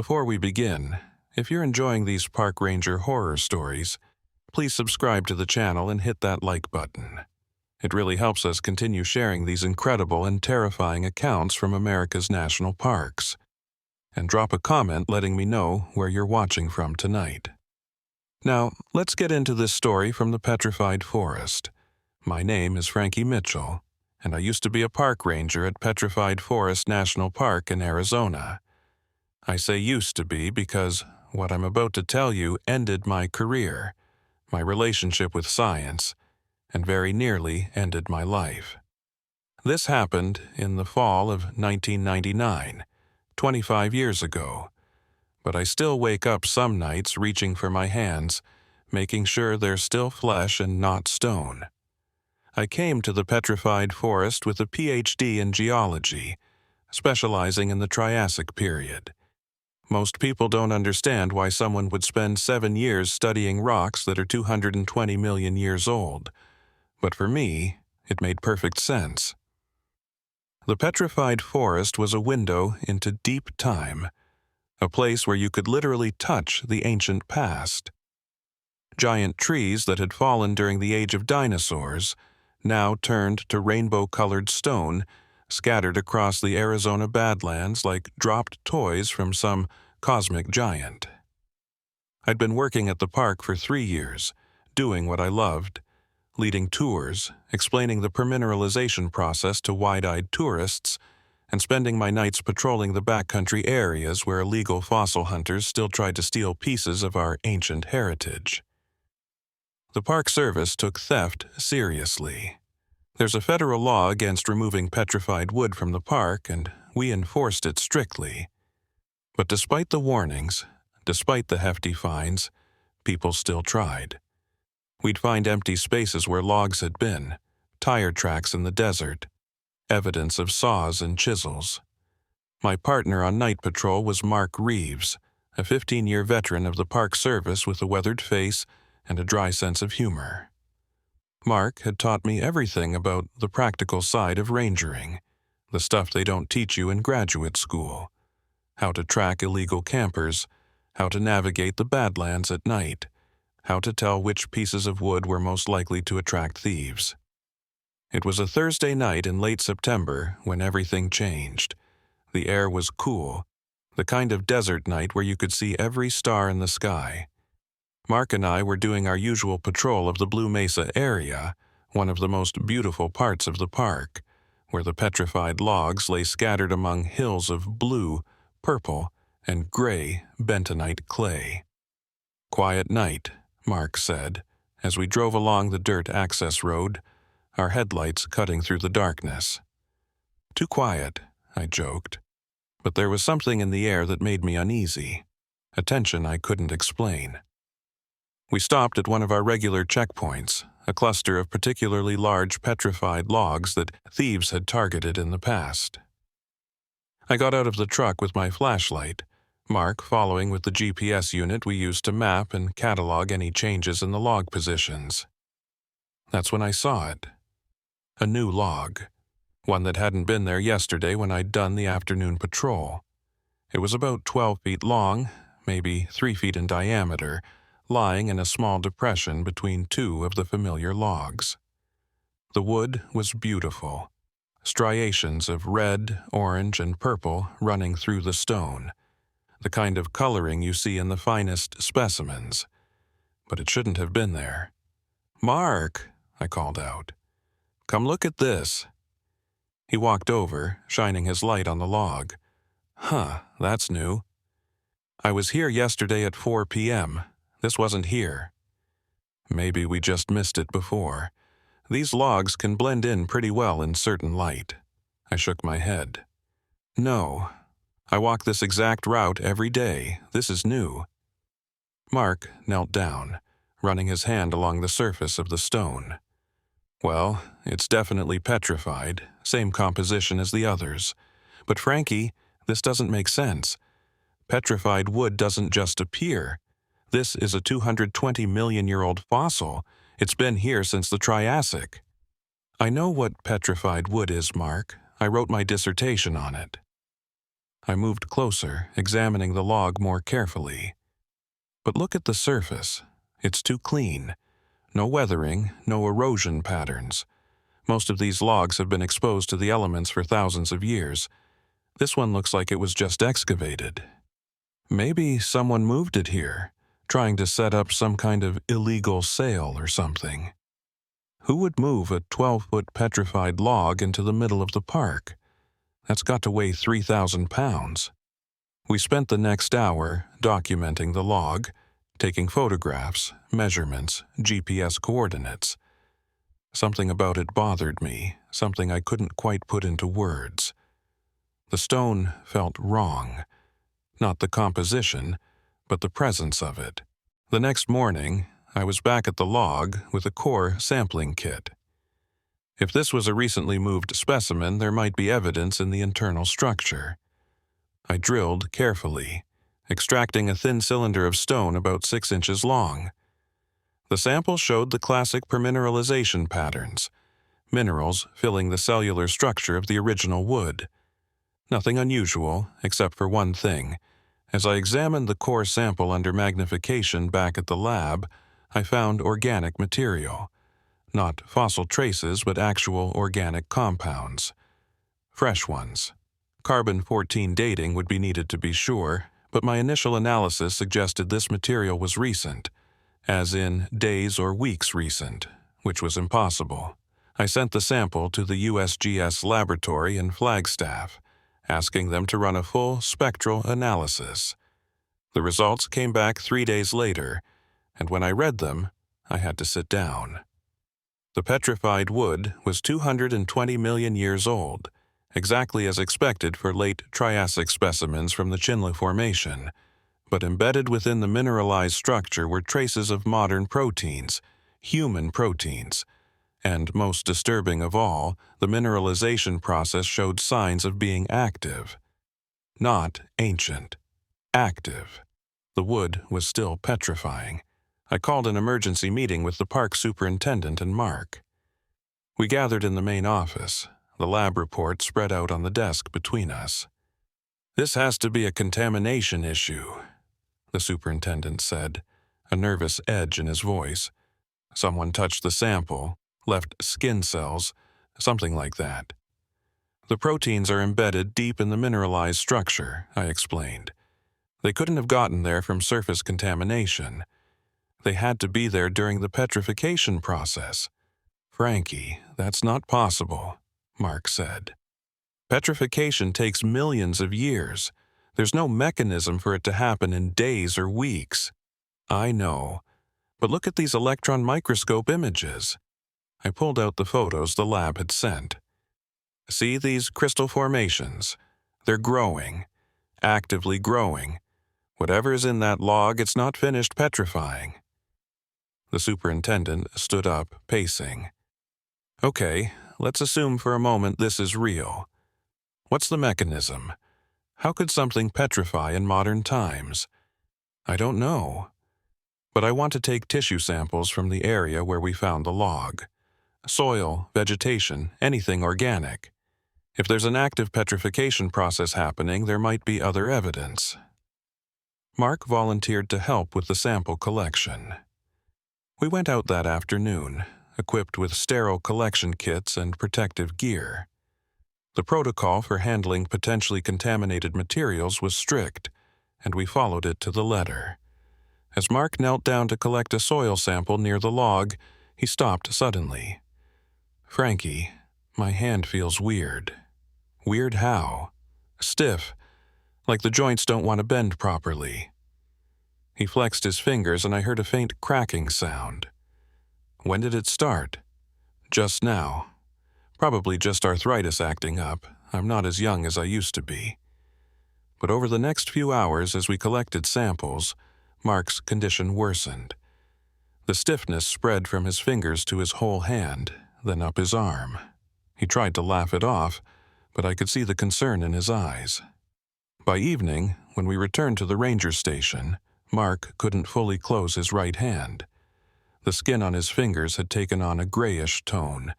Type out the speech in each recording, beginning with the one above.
Before we begin, if you're enjoying these park ranger horror stories, please subscribe to the channel and hit that like button. It really helps us continue sharing these incredible and terrifying accounts from America's national parks. And drop a comment letting me know where you're watching from tonight. Now, let's get into this story from the Petrified Forest. My name is Frankie Mitchell, and I used to be a park ranger at Petrified Forest National Park in Arizona. I say used to be because what I'm about to tell you ended my career, my relationship with science, and very nearly ended my life. This happened in the fall of 1999, 25 years ago, but I still wake up some nights reaching for my hands, making sure they're still flesh and not stone. I came to the Petrified Forest with a PhD in geology, specializing in the Triassic period. Most people don't understand why someone would spend 7 years studying rocks that are 220 million years old, but for me, it made perfect sense. The Petrified Forest was a window into deep time, a place where you could literally touch the ancient past. Giant trees that had fallen during the age of dinosaurs now turned to rainbow-colored stone, scattered across the Arizona badlands like dropped toys from some cosmic giant. I'd been working at the park for 3 years, doing what I loved, leading tours, explaining the permineralization process to wide-eyed tourists, and spending my nights patrolling the backcountry areas where illegal fossil hunters still tried to steal pieces of our ancient heritage. The Park Service took theft seriously. There's a federal law against removing petrified wood from the park, and we enforced it strictly. But despite the warnings, despite the hefty fines, people still tried. We'd find empty spaces where logs had been, tire tracks in the desert, evidence of saws and chisels. My partner on night patrol was Mark Reeves, a 15-year veteran of the Park Service with a weathered face and a dry sense of humor. Mark had taught me everything about the practical side of rangering, the stuff they don't teach you in graduate school, how to track illegal campers, how to navigate the badlands at night, how to tell which pieces of wood were most likely to attract thieves. It was a Thursday night in late September when everything changed. The air was cool, the kind of desert night where you could see every star in the sky. Mark and I were doing our usual patrol of the Blue Mesa area, one of the most beautiful parts of the park, where the petrified logs lay scattered among hills of blue, purple, and gray bentonite clay. "Quiet night," Mark said, as we drove along the dirt access road, our headlights cutting through the darkness. "Too quiet," I joked, but there was something in the air that made me uneasy, a tension I couldn't explain. We stopped at one of our regular checkpoints, a cluster of particularly large petrified logs that thieves had targeted in the past. I got out of the truck with my flashlight, Mark following with the GPS unit we used to map and catalog any changes in the log positions. That's when I saw it. A new log, one that hadn't been there yesterday when I'd done the afternoon patrol. It was about 12 feet long, maybe 3 feet in diameter, lying in a small depression between two of the familiar logs. The wood was beautiful, striations of red, orange, and purple running through the stone, the kind of coloring you see in the finest specimens. But it shouldn't have been there. "Mark," I called out, "come look at this." He walked over, shining his light on the log. "Huh, that's new. I was here yesterday at 4 p.m. This wasn't here." "Maybe we just missed it before. These logs can blend in pretty well in certain light." I shook my head. "No. I walk this exact route every day. This is new." Mark knelt down, running his hand along the surface of the stone. "Well, it's definitely petrified, same composition as the others. But Frankie, this doesn't make sense. Petrified wood doesn't just appear. This is a 220-million-year-old fossil. It's been here since the Triassic." "I know what petrified wood is, Mark. I wrote my dissertation on it." I moved closer, examining the log more carefully. But look at the surface. It's too clean. No weathering, no erosion patterns. Most of these logs have been exposed to the elements for thousands of years. This one looks like it was just excavated. Maybe someone moved it here, trying to set up some kind of illegal sale or something. Who would move a 12-foot petrified log into the middle of the park? That's got to weigh 3,000 pounds. We spent the next hour documenting the log, taking photographs, measurements, GPS coordinates. Something about it bothered me, something I couldn't quite put into words. The stone felt wrong. Not the composition, but the presence of it. The next morning, I was back at the log with a core sampling kit. If this was a recently moved specimen, there might be evidence in the internal structure. I drilled carefully, extracting a thin cylinder of stone about 6 inches long. The sample showed the classic permineralization patterns, minerals filling the cellular structure of the original wood. Nothing unusual, except for one thing. As I examined the core sample under magnification back at the lab, I found organic material. Not fossil traces, but actual organic compounds. Fresh ones. Carbon-14 dating would be needed to be sure, but my initial analysis suggested this material was recent, as in days or weeks recent, which was impossible. I sent the sample to the USGS laboratory in Flagstaff, asking them to run a full spectral analysis. The results came back 3 days later, and when I read them, I had to sit down. The petrified wood was 220 million years old, exactly as expected for late Triassic specimens from the Chinle Formation, but embedded within the mineralized structure were traces of modern proteins, human proteins, and most disturbing of all, the mineralization process showed signs of being active. Not ancient. Active. The wood was still petrifying. I called an emergency meeting with the park superintendent and Mark. We gathered in the main office, the lab report spread out on the desk between us. "This has to be a contamination issue," the superintendent said, a nervous edge in his voice. "Someone touched the sample, left skin cells, something like that." "The proteins are embedded deep in the mineralized structure," I explained. "They couldn't have gotten there from surface contamination. They had to be there during the petrification process." "Frankie, that's not possible," Mark said. "Petrification takes millions of years. There's no mechanism for it to happen in days or weeks." "I know, but look at these electron microscope images." I pulled out the photos the lab had sent. "See these crystal formations? They're growing, actively growing. Whatever's in that log, it's not finished petrifying." The superintendent stood up, pacing. "Okay, let's assume for a moment this is real. What's the mechanism? How could something petrify in modern times?" "I don't know. But I want to take tissue samples from the area where we found the log. Soil, vegetation, anything organic. If there's an active petrification process happening, there might be other evidence." Mark volunteered to help with the sample collection. We went out that afternoon, equipped with sterile collection kits and protective gear. The protocol for handling potentially contaminated materials was strict, and we followed it to the letter. As Mark knelt down to collect a soil sample near the log, he stopped suddenly. "Frankie, my hand feels weird." "Weird how?" "Stiff, like the joints don't want to bend properly." He flexed his fingers and I heard a faint cracking sound. "When did it start?" "Just now. Probably just arthritis acting up. I'm not as young as I used to be." But over the next few hours as we collected samples, Mark's condition worsened. The stiffness spread from his fingers to his whole hand, then up his arm. He tried to laugh it off, but I could see the concern in his eyes. By evening, when we returned to the ranger station, Mark couldn't fully close his right hand. The skin on his fingers had taken on a grayish tone,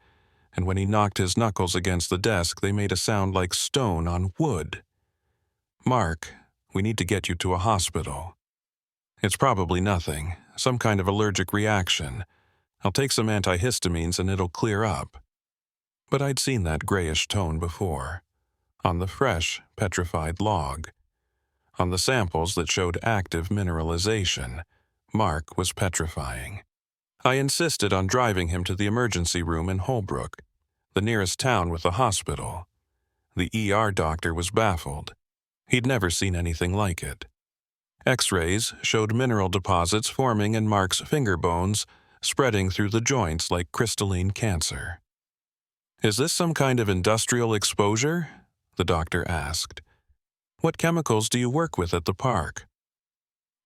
and when he knocked his knuckles against the desk, they made a sound like stone on wood. "Mark, we need to get you to a hospital. It's probably nothing, some kind of allergic reaction. I'll take some antihistamines and it'll clear up." But I'd seen that grayish tone before, on the fresh, petrified log. On the samples that showed active mineralization, Mark was petrifying. I insisted on driving him to the emergency room in Holbrook, the nearest town with a hospital. The ER doctor was baffled. He'd never seen anything like it. X-rays showed mineral deposits forming in Mark's finger bones, spreading through the joints like crystalline cancer. "Is this some kind of industrial exposure?" the doctor asked. "What chemicals do you work with at the park?"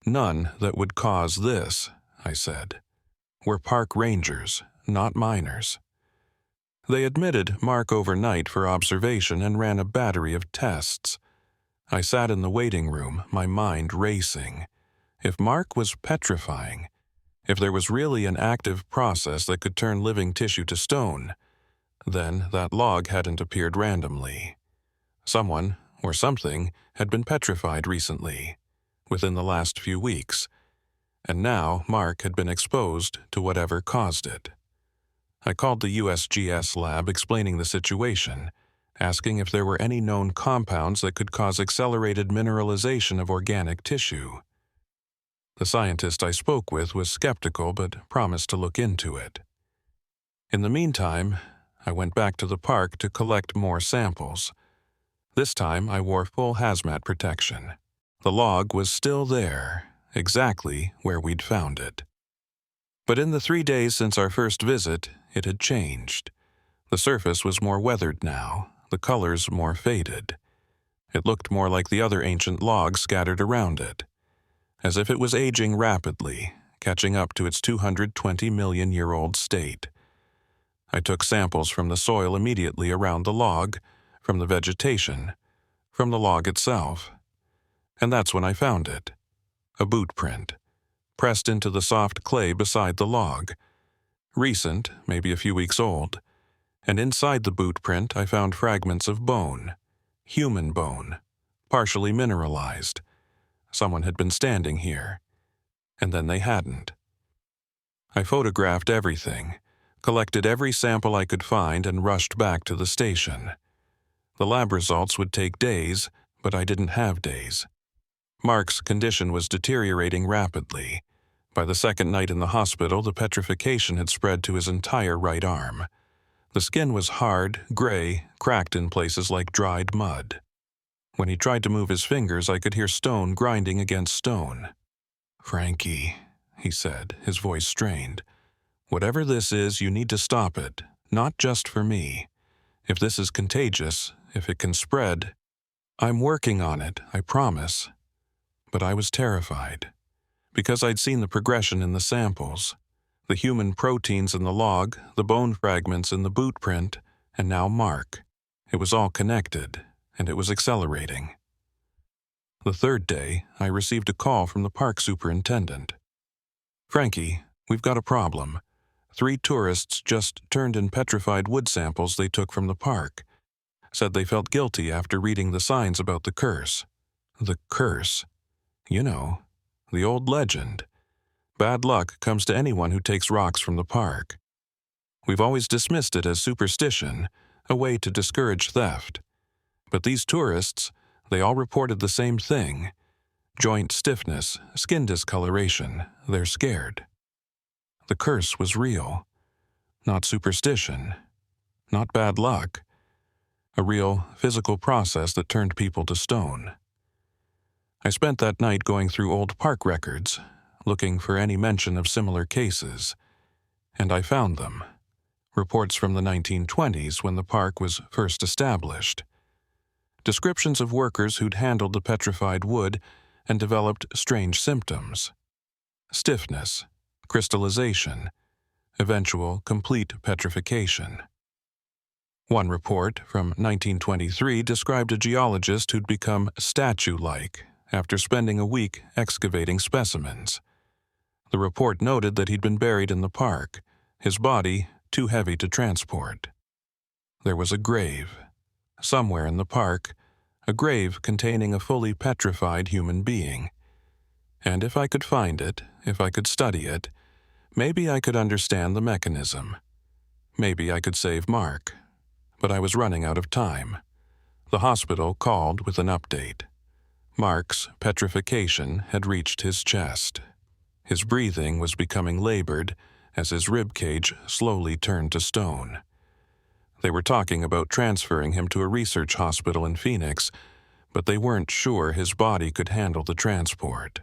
"None that would cause this," I said. "We're park rangers, not miners." They admitted Mark overnight for observation and ran a battery of tests. I sat in the waiting room, my mind racing. If Mark was petrifying, if there was really an active process that could turn living tissue to stone, then that log hadn't appeared randomly. Someone, or something, had been petrified recently, within the last few weeks, and now Mark had been exposed to whatever caused it. I called the USGS lab explaining the situation, asking if there were any known compounds that could cause accelerated mineralization of organic tissue. The scientist I spoke with was skeptical but promised to look into it. In the meantime, I went back to the park to collect more samples. This time I wore full hazmat protection. The log was still there, exactly where we'd found it. But in the 3 days since our first visit, it had changed. The surface was more weathered now, the colors more faded. It looked more like the other ancient logs scattered around it, as if it was aging rapidly, catching up to its 220-million-year-old state. I took samples from the soil immediately around the log, from the vegetation, from the log itself. And that's when I found it. A boot print, pressed into the soft clay beside the log. Recent, maybe a few weeks old. And inside the boot print I found fragments of bone. Human bone. Partially mineralized. Someone had been standing here. And then they hadn't. I photographed everything, collected every sample I could find, and rushed back to the station. The lab results would take days, but I didn't have days. Mark's condition was deteriorating rapidly. By the second night in the hospital, the petrification had spread to his entire right arm. The skin was hard, gray, cracked in places like dried mud. When he tried to move his fingers, I could hear stone grinding against stone. "Frankie," he said, his voice strained. "Whatever this is, you need to stop it, not just for me. If this is contagious, if it can spread, I'm working on it, I promise." But I was terrified, because I'd seen the progression in the samples, the human proteins in the log, the bone fragments in the boot print, and now Mark. It was all connected, and it was accelerating. The third day, I received a call from the park superintendent. "Frankie, we've got a problem. 3 tourists just turned in petrified wood samples they took from the park. Said they felt guilty after reading the signs about the curse." The curse. You know, the old legend. Bad luck comes to anyone who takes rocks from the park. We've always dismissed it as superstition, a way to discourage theft. But these tourists, they all reported the same thing. Joint stiffness, skin discoloration, they're scared. The curse was real. Not superstition. Not bad luck. A real physical process that turned people to stone. I spent that night going through old park records, looking for any mention of similar cases, and I found them. Reports from the 1920s when the park was first established. Descriptions of workers who'd handled the petrified wood and developed strange symptoms. Stiffness, crystallization, eventual complete petrification. One report from 1923 described a geologist who'd become statue-like after spending a week excavating specimens. The report noted that he'd been buried in the park, his body too heavy to transport. There was a grave, somewhere in the park, a grave containing a fully petrified human being. And if I could find it, if I could study it, maybe I could understand the mechanism. Maybe I could save Mark. But I was running out of time. The hospital called with an update. Mark's petrification had reached his chest. His breathing was becoming labored as his rib cage slowly turned to stone. They were talking about transferring him to a research hospital in Phoenix, but they weren't sure his body could handle the transport.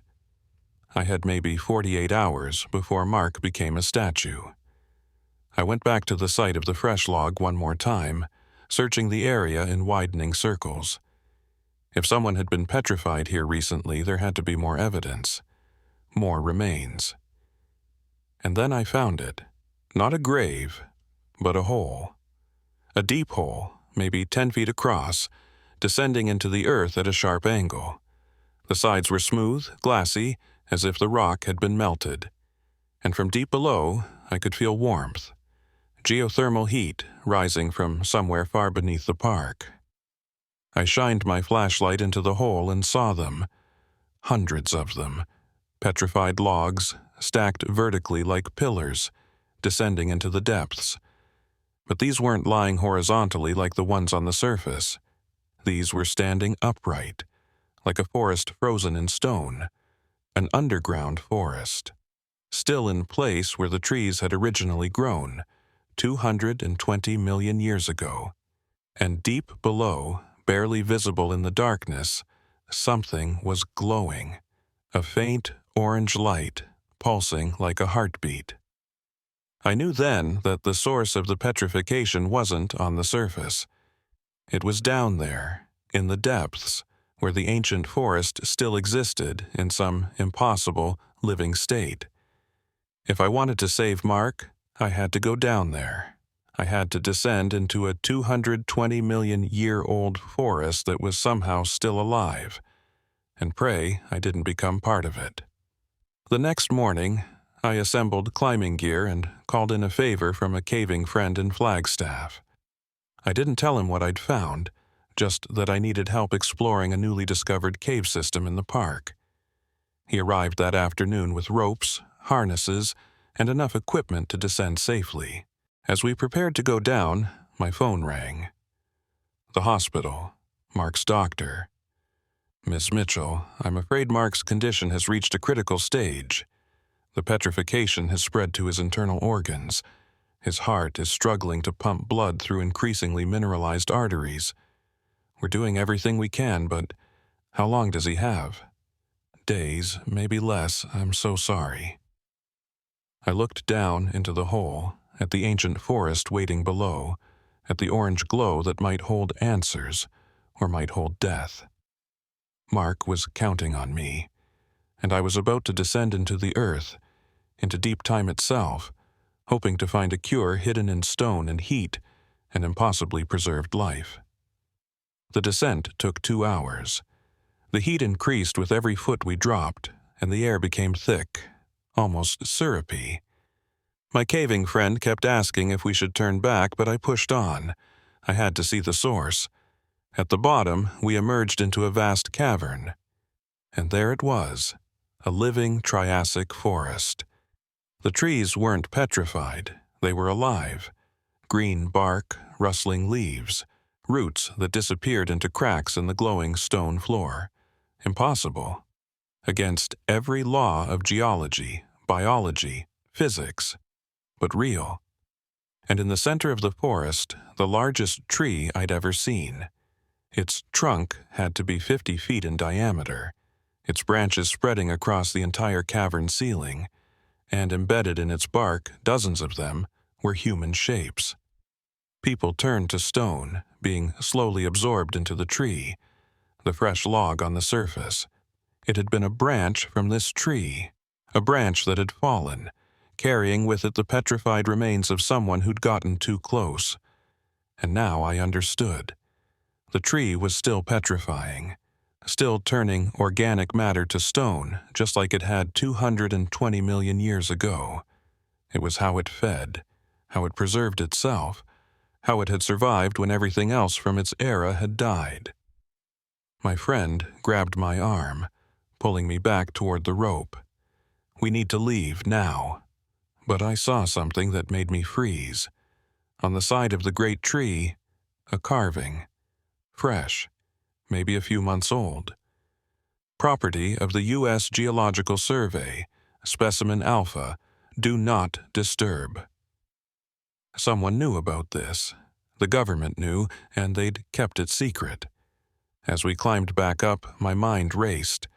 I had maybe 48 hours before Mark became a statue. I went back to the site of the fresh log one more time, searching the area in widening circles. If someone had been petrified here recently, there had to be more evidence, more remains. And then I found it. Not a grave, but a hole. A deep hole, maybe 10 feet across, descending into the earth at a sharp angle. The sides were smooth, glassy, as if the rock had been melted. And from deep below, I could feel warmth. Geothermal heat rising from somewhere far beneath the park. I shined my flashlight into the hole and saw them. Hundreds of them. Petrified logs, stacked vertically like pillars, descending into the depths. But these weren't lying horizontally like the ones on the surface. These were standing upright, like a forest frozen in stone. An underground forest. Still in place where the trees had originally grown, 220 million years ago. And deep below, barely visible in the darkness, something was glowing. A faint orange light, pulsing like a heartbeat. I knew then that the source of the petrification wasn't on the surface. It was down there, in the depths, where the ancient forest still existed in some impossible, living state. If I wanted to save Mark, I had to go down there. I had to descend into a 220 million year old forest that was somehow still alive, and pray I didn't become part of it. The next morning, I assembled climbing gear and called in a favor from a caving friend in Flagstaff. I didn't tell him what I'd found, just that I needed help exploring a newly discovered cave system in the park. He arrived that afternoon with ropes, harnesses, and enough equipment to descend safely. As we prepared to go down, my phone rang. The hospital, Mark's doctor. Miss Mitchell, I'm afraid Mark's condition has reached a critical stage. The petrification has spread to his internal organs. His heart is struggling to pump blood through increasingly mineralized arteries. We're doing everything we can, but how long does he have? Days, maybe less. I'm so sorry. I looked down into the hole, at the ancient forest waiting below, at the orange glow that might hold answers, or might hold death. Mark was counting on me, and I was about to descend into the earth, into deep time itself, hoping to find a cure hidden in stone and heat and impossibly preserved life. The descent took 2 hours. The heat increased with every foot we dropped, and the air became thick, almost syrupy. My caving friend kept asking if we should turn back, but I pushed on. I had to see the source. At the bottom, we emerged into a vast cavern. And there it was, a living Triassic forest. The trees weren't petrified, they were alive. Green bark, rustling leaves, roots that disappeared into cracks in the glowing stone floor. Impossible. Against every law of geology, biology, physics. But real. And in the center of the forest, the largest tree I'd ever seen. Its trunk had to be 50 feet in diameter, its branches spreading across the entire cavern ceiling, and embedded in its bark, dozens of them, were human shapes. People turned to stone, being slowly absorbed into the tree, the fresh log on the surface. It had been a branch from this tree, a branch that had fallen, carrying with it the petrified remains of someone who'd gotten too close. And now I understood. The tree was still petrifying, still turning organic matter to stone, just like it had 220 million years ago. It was how it fed, how it preserved itself, how it had survived when everything else from its era had died. My friend grabbed my arm, pulling me back toward the rope. We need to leave now. But I saw something that made me freeze. On the side of the great tree, a carving. Fresh, maybe a few months old. Property of the U.S. Geological Survey, Specimen Alpha, do not disturb. Someone knew about this. The government knew, and they'd kept it secret. As we climbed back up, my mind raced.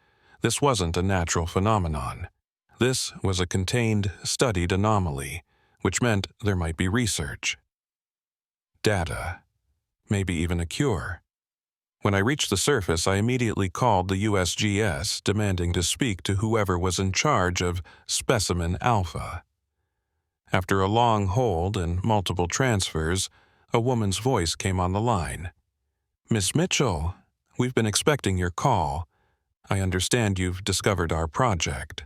This wasn't a natural phenomenon. This was a contained, studied anomaly, which meant there might be research. Data. Maybe even a cure. When I reached the surface, I immediately called the USGS, demanding to speak to whoever was in charge of Specimen Alpha. After a long hold and multiple transfers, a woman's voice came on the line. "Miss Mitchell, we've been expecting your call. I understand you've discovered our project.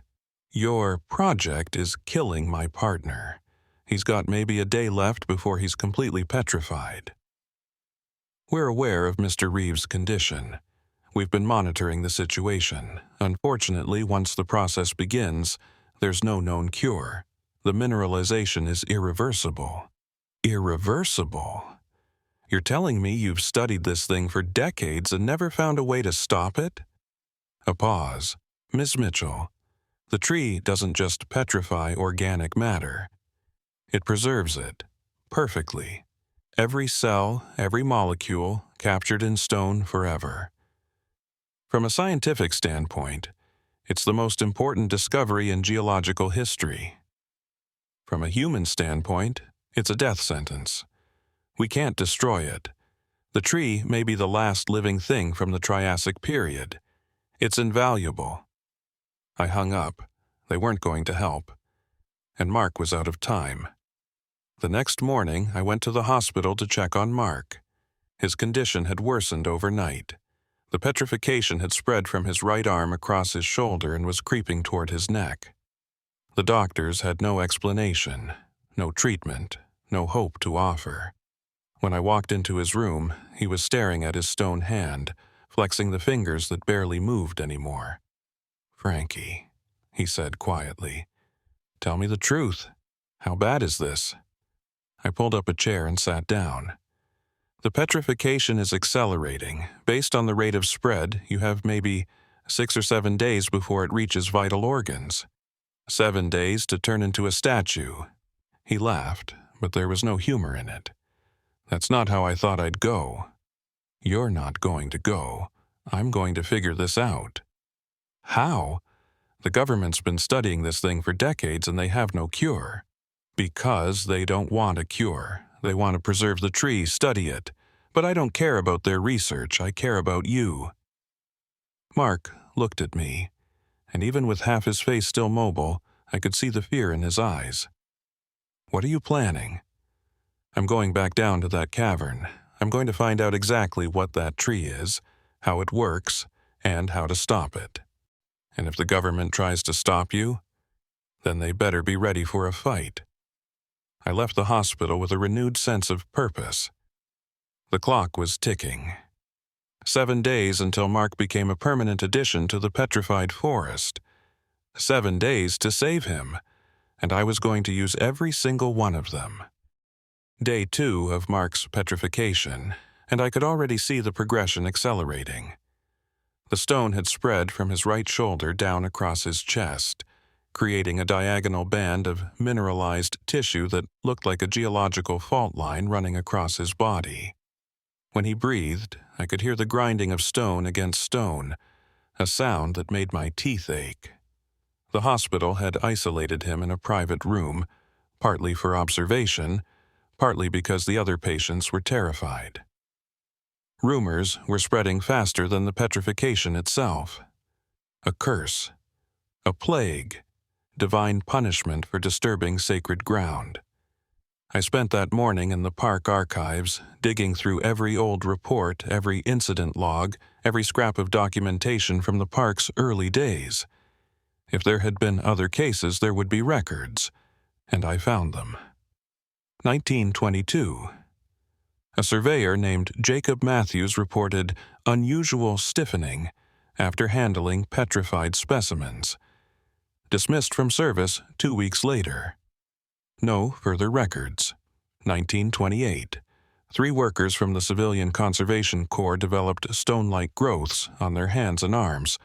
Your project is killing my partner. He's got maybe a day left before he's completely petrified. We're aware of Mr. Reeves' condition. We've been monitoring the situation. Unfortunately, once the process begins, there's no known cure. The mineralization is irreversible." Irreversible? You're telling me you've studied this thing for decades and never found a way to stop it? A pause. "Miss Mitchell, the tree doesn't just petrify organic matter. It preserves it, perfectly. Every cell, every molecule, captured in stone forever. From a scientific standpoint, it's the most important discovery in geological history. From a human standpoint, it's a death sentence. We can't destroy it. The tree may be the last living thing from the Triassic period. It's invaluable." I hung up. They weren't going to help. And Mark was out of time. The next morning, I went to the hospital to check on Mark. His condition had worsened overnight. The petrification had spread from his right arm across his shoulder and was creeping toward his neck. The doctors had no explanation, no treatment, no hope to offer. When I walked into his room, he was staring at his stone hand, flexing the fingers that barely moved anymore. "Frankie," he said quietly, "tell me the truth. How bad is this?" I pulled up a chair and sat down. "The petrification is accelerating. Based on the rate of spread, you have maybe 6 or 7 days before it reaches vital organs. 7 days to turn into a statue." He laughed, but there was no humor in it. "That's not how I thought I'd go." "You're not going to go. I'm going to figure this out." "How?" "The government's been studying this thing for decades and they have no cure." "Because they don't want a cure. They want to preserve the tree, study it. But I don't care about their research. I care about you." Mark looked at me, and even with half his face still mobile, I could see the fear in his eyes. "What are you planning?" "I'm going back down to that cavern. I'm going to find out exactly what that tree is, how it works, and how to stop it. And if the government tries to stop you, then they better be ready for a fight." I left the hospital with a renewed sense of purpose. The clock was ticking. 7 days until Mark became a permanent addition to the Petrified Forest. 7 days to save him, and I was going to use every single one of them. Day 2 of Mark's petrification, and I could already see the progression accelerating. The stone had spread from his right shoulder down across his chest, creating a diagonal band of mineralized tissue that looked like a geological fault line running across his body. When he breathed, I could hear the grinding of stone against stone, a sound that made my teeth ache. The hospital had isolated him in a private room, partly for observation, partly because the other patients were terrified. Rumors were spreading faster than the petrification itself. A curse, a plague, divine punishment for disturbing sacred ground. I spent that morning in the park archives, digging through every old report, every incident log, every scrap of documentation from the park's early days. If there had been other cases, there would be records, and I found them. 1922. A surveyor named Jacob Matthews reported unusual stiffening after handling petrified specimens. Dismissed from service 2 weeks later. No further records. 1928. 3 workers from the Civilian Conservation Corps developed stone-like growths on their hands and arms,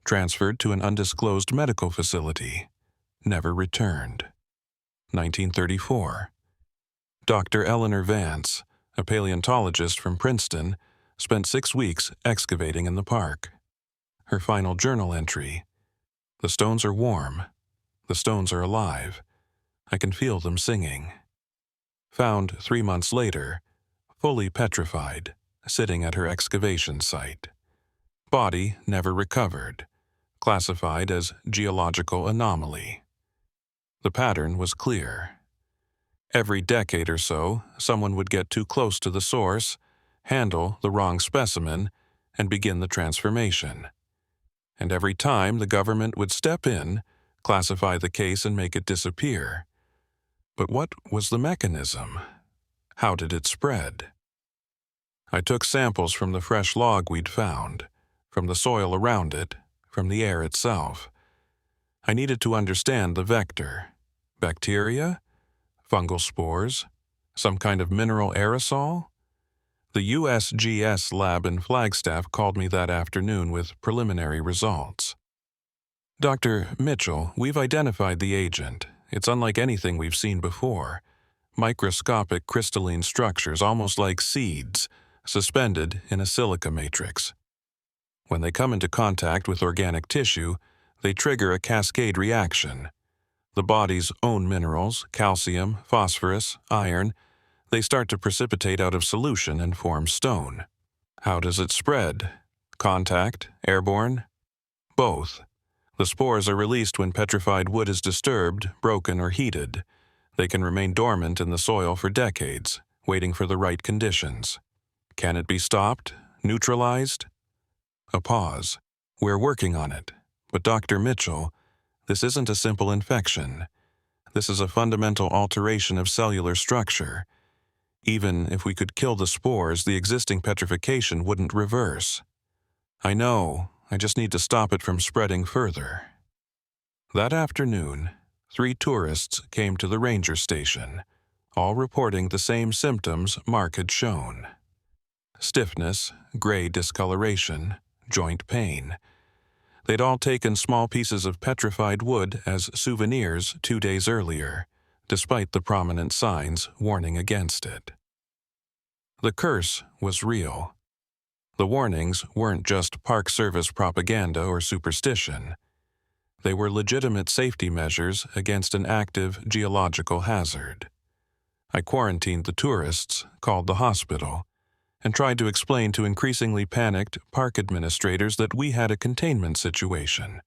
transferred to an undisclosed medical facility, never returned. 1934. Dr. Eleanor Vance, a paleontologist from Princeton, spent 6 weeks excavating in the park. Her final journal entry: "The stones are warm. The stones are alive. I can feel them singing." Found 3 months later, fully petrified, sitting at her excavation site. Body never recovered, classified as geological anomaly. The pattern was clear. Every decade or so, someone would get too close to the source, handle the wrong specimen, and begin the transformation. And every time the government would step in, classify the case and make it disappear. But what was the mechanism? How did it spread? I took samples from the fresh log we'd found, from the soil around it, from the air itself. I needed to understand the vector. Bacteria? Fungal spores? Some kind of mineral aerosol? The USGS lab in Flagstaff called me that afternoon with preliminary results. "Dr. Mitchell, we've identified the agent. It's unlike anything we've seen before. Microscopic crystalline structures, almost like seeds, suspended in a silica matrix. When they come into contact with organic tissue, they trigger a cascade reaction. The body's own minerals, calcium, phosphorus, iron, they start to precipitate out of solution and form stone. How does it spread? Contact? Airborne? Both. The spores are released when petrified wood is disturbed, broken, or heated. They can remain dormant in the soil for decades, waiting for the right conditions. Can it be stopped? Neutralized?" A pause. "We're working on it. But Dr. Mitchell, this isn't a simple infection. This is a fundamental alteration of cellular structure. Even if we could kill the spores, the existing petrification wouldn't reverse." "I know. I just need to stop it from spreading further." That afternoon, 3 tourists came to the ranger station, all reporting the same symptoms Mark had shown: stiffness, gray discoloration, joint pain. They'd all taken small pieces of petrified wood as souvenirs 2 days earlier, despite the prominent signs warning against it. The curse was real. The warnings weren't just Park Service propaganda or superstition. They were legitimate safety measures against an active geological hazard. I quarantined the tourists, called the hospital, and tried to explain to increasingly panicked park administrators that we had a containment situation.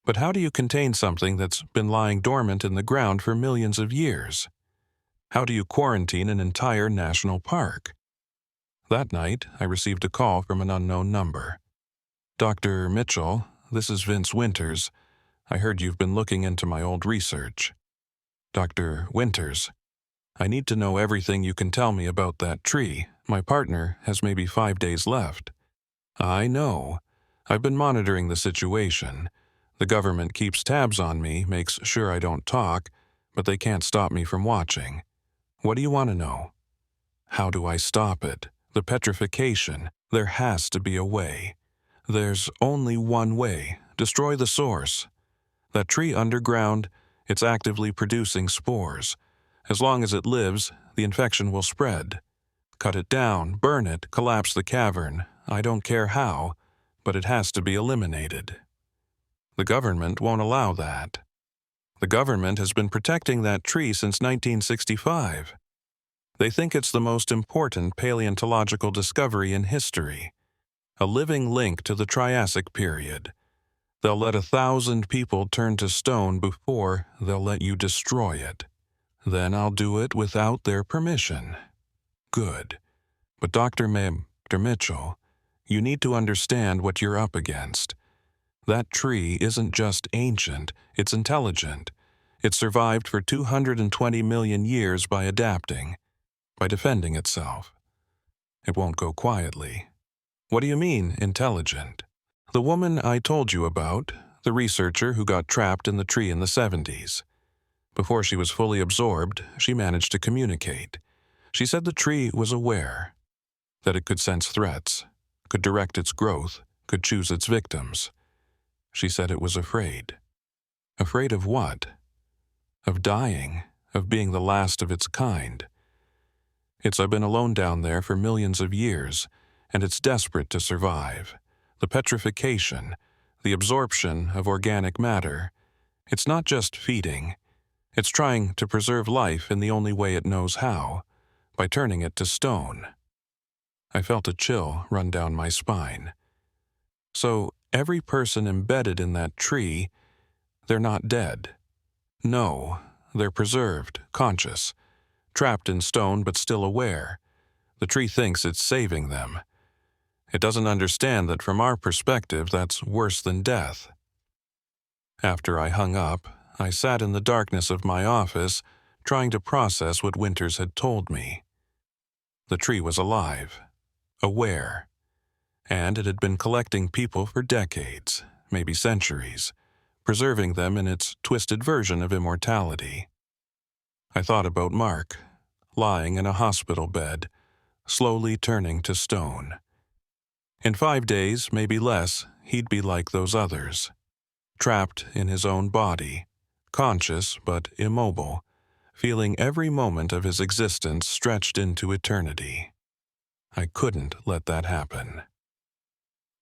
But how do you contain something that's been lying dormant in the ground for millions of years? How do you quarantine an entire national park? That night, I received a call from an unknown number. "Dr. Mitchell, this is Vince Winters. I heard you've been looking into my old research." "Dr. Winters, I need to know everything you can tell me about that tree. My partner has maybe 5 days left." "I know. I've been monitoring the situation. The government keeps tabs on me, makes sure I don't talk, but they can't stop me from watching. What do you want to know?" "How do I stop it? The petrification. There has to be a way. There's only one way. Destroy the source. That tree underground, it's actively producing spores. As long as it lives, the infection will spread. Cut it down, burn it, collapse the cavern. I don't care how, but it has to be eliminated." The government won't allow that. The government has been protecting that tree since 1965. They think it's the most important paleontological discovery in history, a living link to the Triassic period. They'll let 1,000 people turn to stone before they'll let you destroy it. Then I'll do it without their permission. Good. But Dr. Mitchell, you need to understand what you're up against. That tree isn't just ancient, it's intelligent. It survived for 220 million years by adapting. by defending itself. It won't go quietly. What do you mean, intelligent? The woman I told you about, the researcher who got trapped in the tree in the 70s. Before she was fully absorbed, she managed to communicate. She said the tree was aware, that it could sense threats, could direct its growth, could choose its victims. She said it was afraid. Afraid of what? Of dying, of being the last of its kind. It's been alone down there for millions of years, and it's desperate to survive. The petrification, the absorption of organic matter, it's not just feeding. It's trying to preserve life in the only way it knows how, by turning it to stone. I felt a chill run down my spine. So every person embedded in that tree, they're not dead. No, they're preserved, conscious, trapped in stone but still aware. The tree thinks it's saving them. It doesn't understand that from our perspective, that's worse than death. After I hung up, I sat in the darkness of my office, trying to process what Winters had told me. The tree was alive, aware, and it had been collecting people for decades, maybe centuries, preserving them in its twisted version of immortality. I thought about Mark, lying in a hospital bed, slowly turning to stone. In 5 days, maybe less, he'd be like those others, trapped in his own body, conscious but immobile, feeling every moment of his existence stretched into eternity. I couldn't let that happen.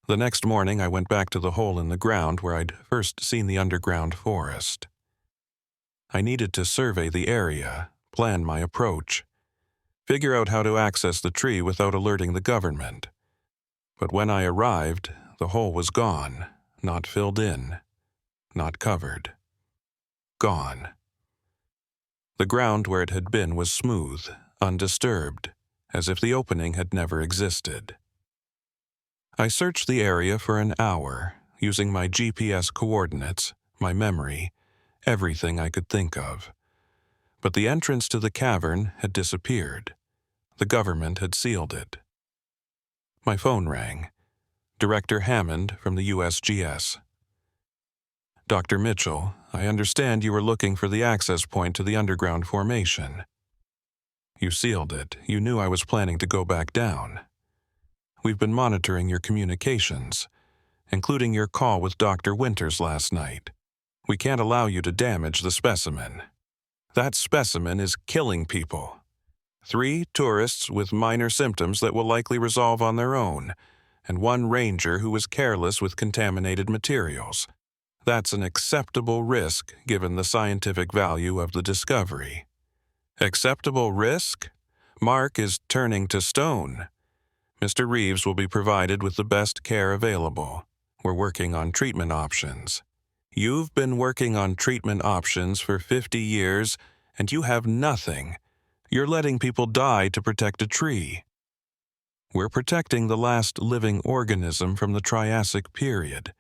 The next morning, I went back to the hole in the ground where I'd first seen the underground forest. I needed to survey the area, plan my approach, figure out how to access the tree without alerting the government. But when I arrived, the hole was gone, not filled in, not covered. Gone. The ground where it had been was smooth, undisturbed, as if the opening had never existed. I searched the area for an hour, using my GPS coordinates, my memory, everything I could think of. But the entrance to the cavern had disappeared. The government had sealed it. My phone rang. Director Hammond from the USGS. Dr. Mitchell, I understand you were looking for the access point to the underground formation. You sealed it. You knew I was planning to go back down. We've been monitoring your communications, including your call with Dr. Winters last night. We can't allow you to damage the specimen. That specimen is killing people. 3 tourists with minor symptoms that will likely resolve on their own, and 1 ranger who was careless with contaminated materials. That's an acceptable risk given the scientific value of the discovery. Acceptable risk? Mark is turning to stone. Mr. Reeves will be provided with the best care available. We're working on treatment options. You've been working on treatment options for 50 years, and you have nothing. You're letting people die to protect a tree. We're protecting the last living organism from the Triassic period.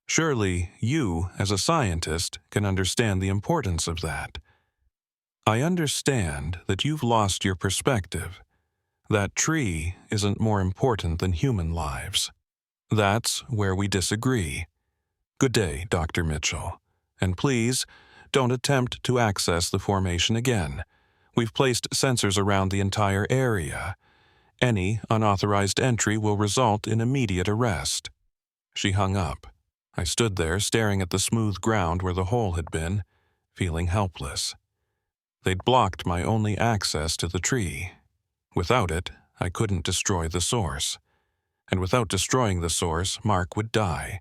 Surely you, as a scientist, can understand the importance of that. I understand that you've lost your perspective. That tree isn't more important than human lives. That's where we disagree. Good day, Dr. Mitchell. And please, don't attempt to access the formation again. We've placed sensors around the entire area. Any unauthorized entry will result in immediate arrest. She hung up. I stood there staring at the smooth ground where the hole had been, feeling helpless. They'd blocked my only access to the tree. Without it, I couldn't destroy the source. And without destroying the source, Mark would die.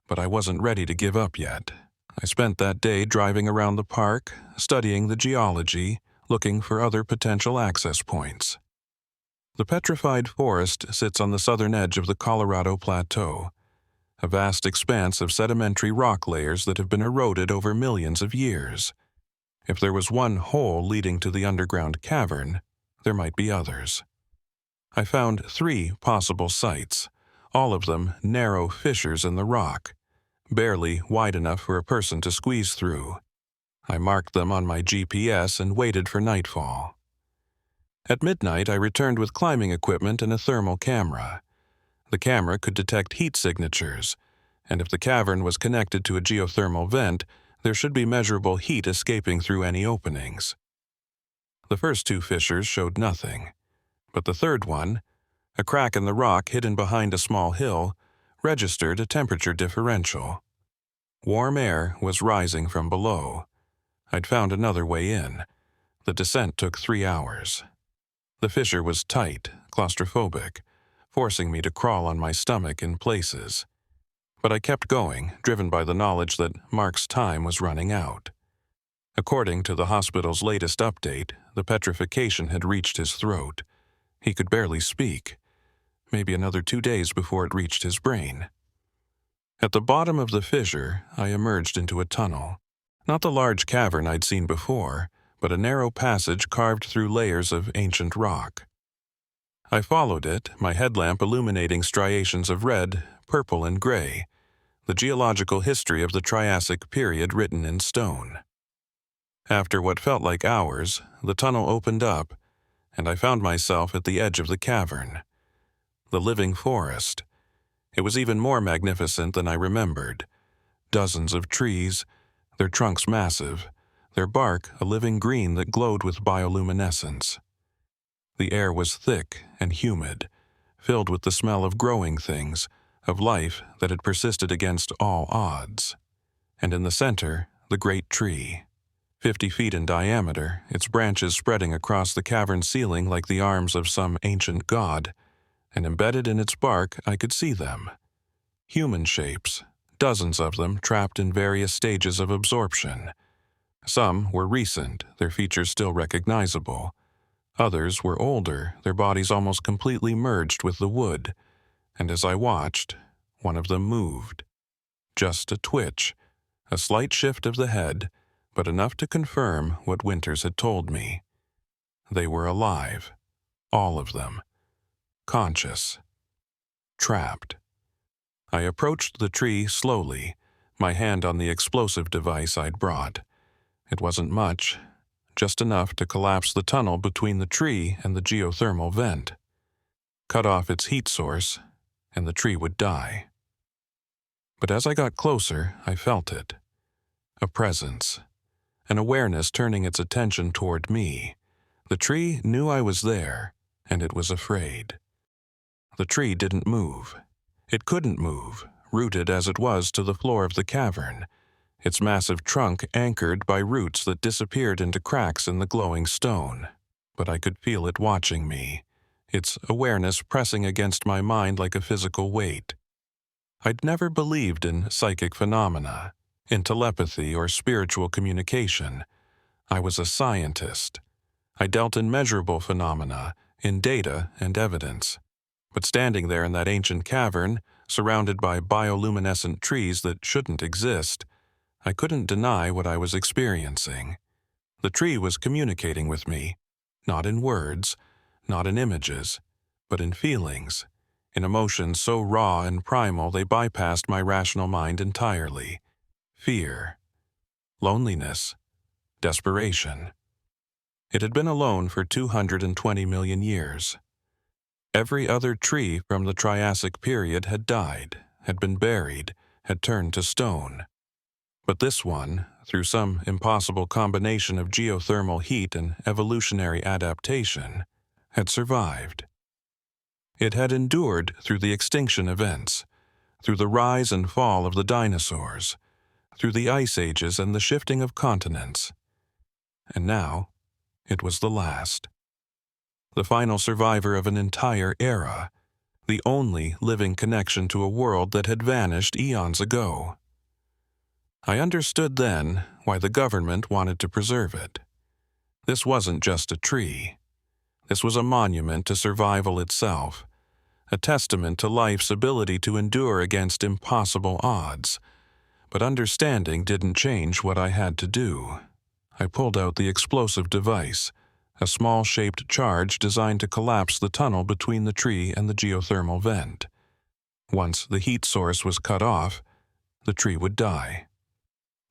But I wasn't ready to give up yet. I spent that day driving around the park, studying the geology, looking for other potential access points. The Petrified Forest sits on the southern edge of the Colorado Plateau, a vast expanse of sedimentary rock layers that have been eroded over millions of years. If there was one hole leading to the underground cavern, there might be others. I found 3 possible sites, all of them narrow fissures in the rock, barely wide enough for a person to squeeze through. I marked them on my GPS and waited for nightfall. At midnight, I returned with climbing equipment and a thermal camera. The camera could detect heat signatures, and if the cavern was connected to a geothermal vent, there should be measurable heat escaping through any openings. The first two fissures showed nothing, but the third one, a crack in the rock hidden behind a small hill, registered a temperature differential. Warm air was rising from below. I'd found another way in. The descent took 3 hours. The fissure was tight, claustrophobic, forcing me to crawl on my stomach in places. But I kept going, driven by the knowledge that Mark's time was running out. According to the hospital's latest update, the petrification had reached his throat. He could barely speak. Maybe another 2 days before it reached his brain. At the bottom of the fissure, I emerged into a tunnel. Not the large cavern I'd seen before, but a narrow passage carved through layers of ancient rock. I followed it, my headlamp illuminating striations of red, purple, and gray, the geological history of the Triassic period written in stone. After what felt like hours, the tunnel opened up, and I found myself at the edge of the cavern. The living forest. It was even more magnificent than I remembered. Dozens of trees, their trunks massive, their bark a living green that glowed with bioluminescence. The air was thick and humid, filled with the smell of growing things, of life that had persisted against all odds. And in the center, the great tree. 50 feet in diameter, its branches spreading across the cavern ceiling like the arms of some ancient god, and embedded in its bark I could see them. Human shapes, dozens of them trapped in various stages of absorption. Some were recent, their features still recognizable. Others were older, their bodies almost completely merged with the wood, and as I watched, one of them moved. Just a twitch, a slight shift of the head, but enough to confirm what Winters had told me. They were alive, all of them, conscious, trapped. I approached the tree slowly, my hand on the explosive device I'd brought. It wasn't much, just enough to collapse the tunnel between the tree and the geothermal vent. Cut off its heat source, and the tree would die. But as I got closer, I felt it. A presence. An awareness turning its attention toward me. The tree knew I was there, and it was afraid. The tree didn't move. It couldn't move, rooted as it was to the floor of the cavern, its massive trunk anchored by roots that disappeared into cracks in the glowing stone. But I could feel it watching me, its awareness pressing against my mind like a physical weight. I'd never believed in psychic phenomena, in telepathy or spiritual communication. I was a scientist. I dealt in measurable phenomena, in data and evidence. But standing there in that ancient cavern, surrounded by bioluminescent trees that shouldn't exist, I couldn't deny what I was experiencing. The tree was communicating with me, not in words, not in images, but in feelings, in emotions so raw and primal they bypassed my rational mind entirely. Fear, loneliness, desperation. It had been alone for 220 million years. Every other tree from the Triassic period had died, had been buried, had turned to stone. But this one, through some impossible combination of geothermal heat and evolutionary adaptation, had survived. It had endured through the extinction events, through the rise and fall of the dinosaurs, through the ice ages and the shifting of continents. And now, it was the last. The final survivor of an entire era, the only living connection to a world that had vanished eons ago. I understood then why the government wanted to preserve it. This wasn't just a tree. This was a monument to survival itself, a testament to life's ability to endure against impossible odds. But understanding didn't change what I had to do. I pulled out the explosive device, a small-shaped charge designed to collapse the tunnel between the tree and the geothermal vent. Once the heat source was cut off, the tree would die.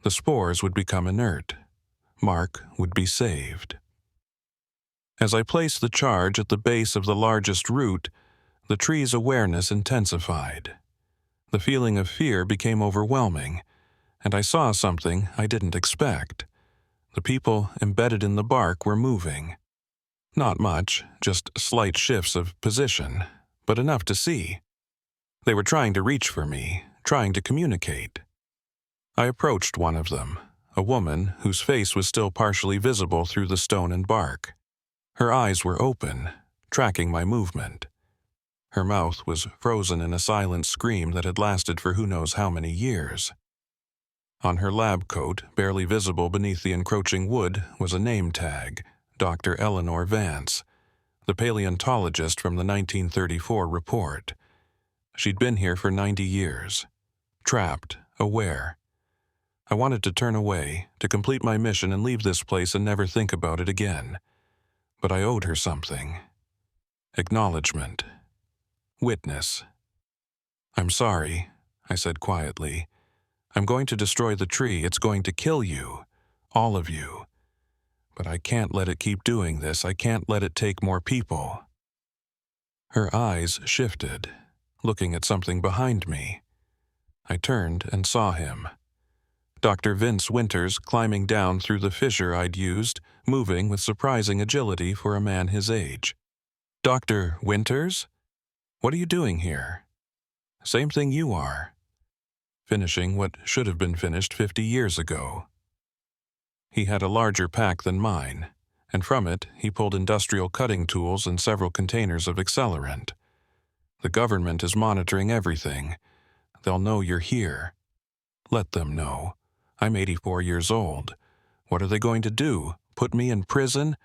The spores would become inert. Mark would be saved. As I placed the charge at the base of the largest root, the tree's awareness intensified. The feeling of fear became overwhelming, and I saw something I didn't expect. The people embedded in the bark were moving. Not much, just slight shifts of position, but enough to see. They were trying to reach for me, trying to communicate. I approached one of them, a woman whose face was still partially visible through the stone and bark. Her eyes were open, tracking my movement. Her mouth was frozen in a silent scream that had lasted for who knows how many years. On her lab coat, barely visible beneath the encroaching wood, was a name tag, Dr. Eleanor Vance, the paleontologist from the 1934 report. She'd been here for 90 years, trapped, aware. I wanted to turn away, to complete my mission and leave this place and never think about it again. But I owed her something. Acknowledgement. Witness. "I'm sorry," I said quietly. "I'm going to destroy the tree. It's going to kill you. All of you. But I can't let it keep doing this. I can't let it take more people." Her eyes shifted, looking at something behind me. I turned and saw him. Dr. Vince Winters climbing down through the fissure I'd used, moving with surprising agility for a man his age. "Dr. Winters? What are you doing here?" "Same thing you are." Finishing what should have been finished 50 years ago. He had a larger pack than mine, and from it he pulled industrial cutting tools and several containers of accelerant. "The government is monitoring everything. They'll know you're here." "Let them know. I'm 84 years old. What are they going to do? Put me in prison?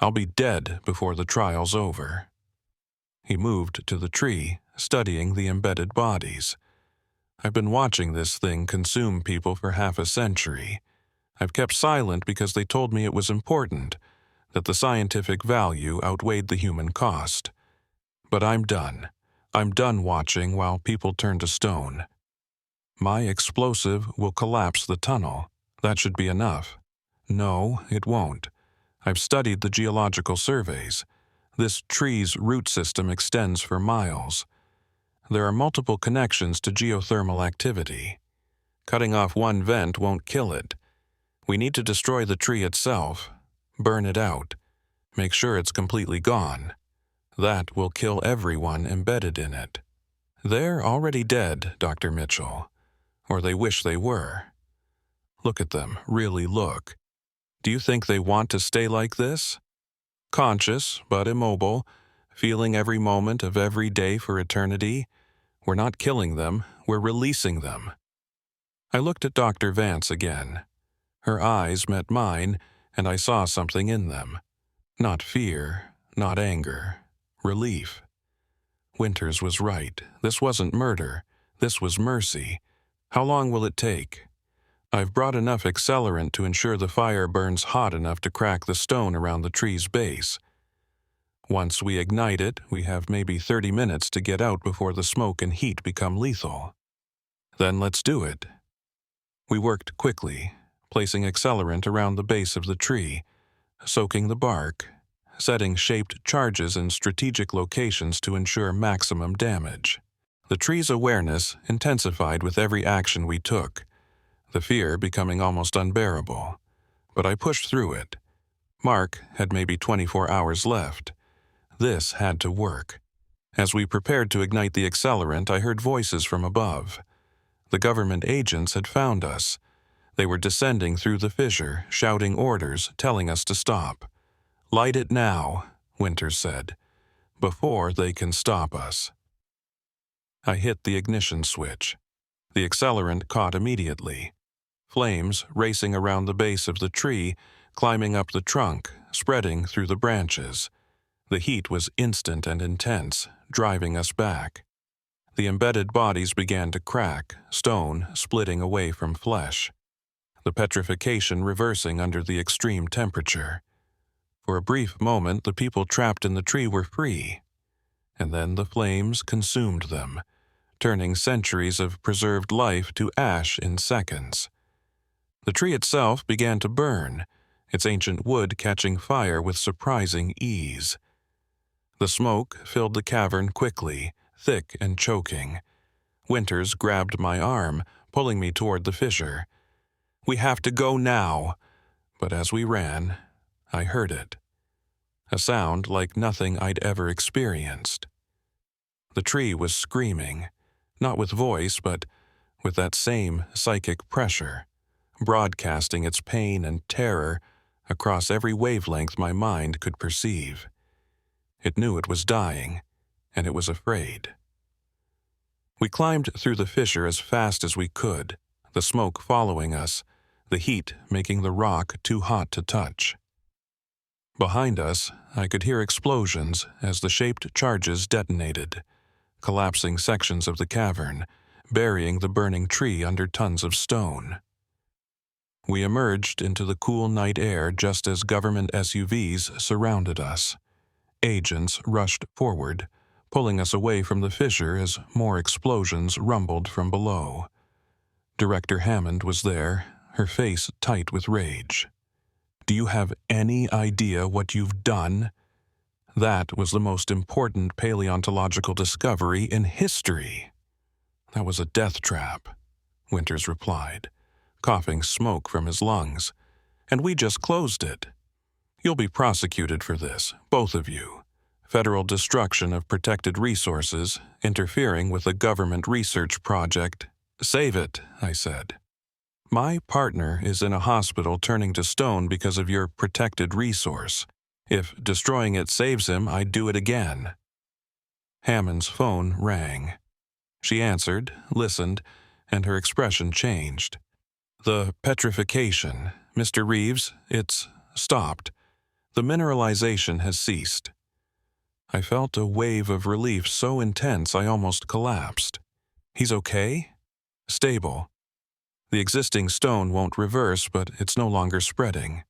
I'll be dead before the trial's over." He moved to the tree, studying the embedded bodies. "I've been watching this thing consume people for half a century. I've kept silent because they told me it was important, that the scientific value outweighed the human cost. But I'm done. I'm done watching while people turn to stone. My explosive will collapse the tunnel. That should be enough." "No, it won't. I've studied the geological surveys. This tree's root system extends for miles. There are multiple connections to geothermal activity. Cutting off one vent won't kill it. We need to destroy the tree itself, burn it out, make sure it's completely gone. That will kill everyone embedded in it. They're already dead, Dr. Mitchell. Or they wish they were. Look at them, really look. Do you think they want to stay like this? Conscious, but immobile, feeling every moment of every day for eternity? We're not killing them, we're releasing them." I looked at Dr. Vance again. Her eyes met mine, and I saw something in them. Not fear, not anger, relief. Winters was right. This wasn't murder. This was mercy. How long will it take? I've brought enough accelerant to ensure the fire burns hot enough to crack the stone around the tree's base. Once we ignite it, we have maybe 30 minutes to get out before the smoke and heat become lethal. Then let's do it. We worked quickly, placing accelerant around the base of the tree, soaking the bark, setting shaped charges in strategic locations to ensure maximum damage. The tree's awareness intensified with every action we took, the fear becoming almost unbearable. But I pushed through it. Mark had maybe 24 hours left. This had to work. As we prepared to ignite the accelerant, I heard voices from above. The government agents had found us. They were descending through the fissure, shouting orders, telling us to stop. "Light it now," Winters said, "before they can stop us." I hit the ignition switch. The accelerant caught immediately. Flames racing around the base of the tree, climbing up the trunk, spreading through the branches. The heat was instant and intense, driving us back. The embedded bodies began to crack, stone splitting away from flesh. The petrification reversing under the extreme temperature. For a brief moment, the people trapped in the tree were free. And then the flames consumed them, turning centuries of preserved life to ash in seconds. The tree itself began to burn, its ancient wood catching fire with surprising ease. The smoke filled the cavern quickly, thick and choking. Winters grabbed my arm, pulling me toward the fissure. "We have to go now." But as we ran, I heard it. A sound like nothing I'd ever experienced. The tree was screaming, not with voice, but with that same psychic pressure, broadcasting its pain and terror across every wavelength my mind could perceive. It knew it was dying, and it was afraid. We climbed through the fissure as fast as we could, the smoke following us, the heat making the rock too hot to touch. Behind us, I could hear explosions as the shaped charges detonated, collapsing sections of the cavern, burying the burning tree under tons of stone. We emerged into the cool night air just as government SUVs surrounded us. Agents rushed forward, pulling us away from the fissure as more explosions rumbled from below. Director Hammond was there, her face tight with rage. "Do you have any idea what you've done? That was the most important paleontological discovery in history." "That was a death trap," Winters replied, coughing smoke from his lungs. "And we just closed it. You'll be prosecuted for this, both of you. Federal destruction of protected resources, interfering with a government research project." "Save it," I said. "My partner is in a hospital turning to stone because of your protected resource. If destroying it saves him, I'd do it again." Hammond's phone rang. She answered, listened, and her expression changed. "The petrification, Mr. Reeves, it's stopped. The mineralization has ceased." I felt a wave of relief so intense I almost collapsed. "He's okay?" "Stable. The existing stone won't reverse, but it's no longer spreading."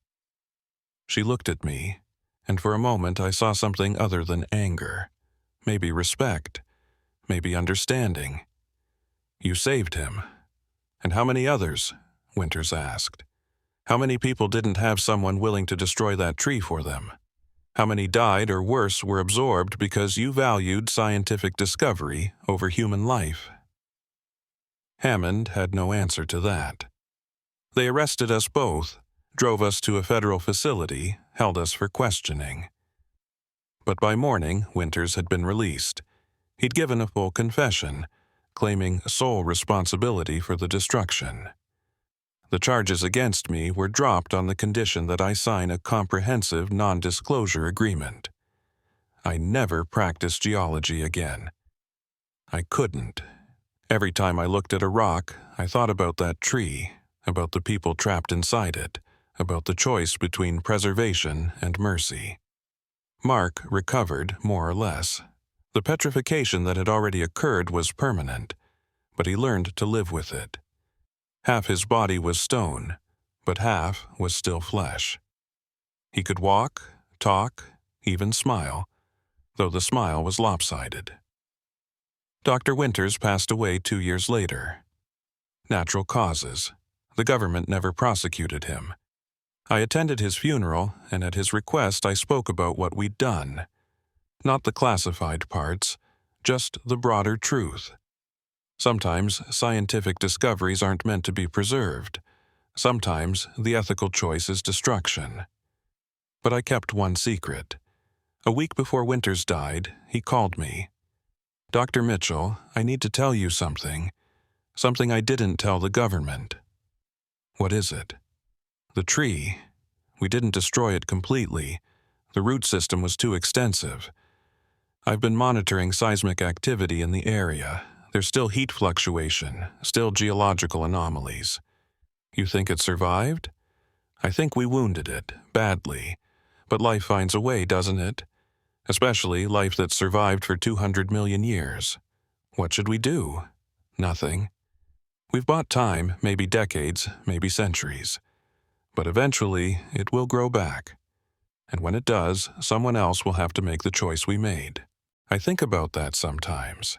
She looked at me, and for a moment I saw something other than anger. Maybe respect. Maybe understanding. "You saved him. And how many others?" Winters asked. "How many people didn't have someone willing to destroy that tree for them? How many died or worse were absorbed because you valued scientific discovery over human life?" Hammond had no answer to that. "They arrested us both, drove us to a federal facility, held us for questioning." But by morning, Winters had been released. He'd given a full confession, claiming sole responsibility for the destruction. The charges against me were dropped on the condition that I sign a comprehensive non-disclosure agreement. I never practiced geology again. I couldn't. Every time I looked at a rock, I thought about that tree, about the people trapped inside it, about the choice between preservation and mercy. Mark recovered, more or less. The petrification that had already occurred was permanent, but he learned to live with it. Half his body was stone, but half was still flesh. He could walk, talk, even smile, though the smile was lopsided. Dr. Winters passed away 2 years later. Natural causes. The government never prosecuted him. I attended his funeral, and at his request I spoke about what we'd done. Not the classified parts, just the broader truth. Sometimes scientific discoveries aren't meant to be preserved. Sometimes the ethical choice is destruction. But I kept one secret. A week before Winters died, he called me. "Dr. Mitchell, I need to tell you something. Something I didn't tell the government." "What is it?" "The tree. We didn't destroy it completely. The root system was too extensive. I've been monitoring seismic activity in the area. There's still heat fluctuation, still geological anomalies. You think it survived? I think we wounded it, badly. But life finds a way, doesn't it? Especially life that's survived for 200 million years. What should we do? Nothing. We've bought time, maybe decades, maybe centuries. But eventually, it will grow back. And when it does, someone else will have to make the choice we made. I think about that sometimes.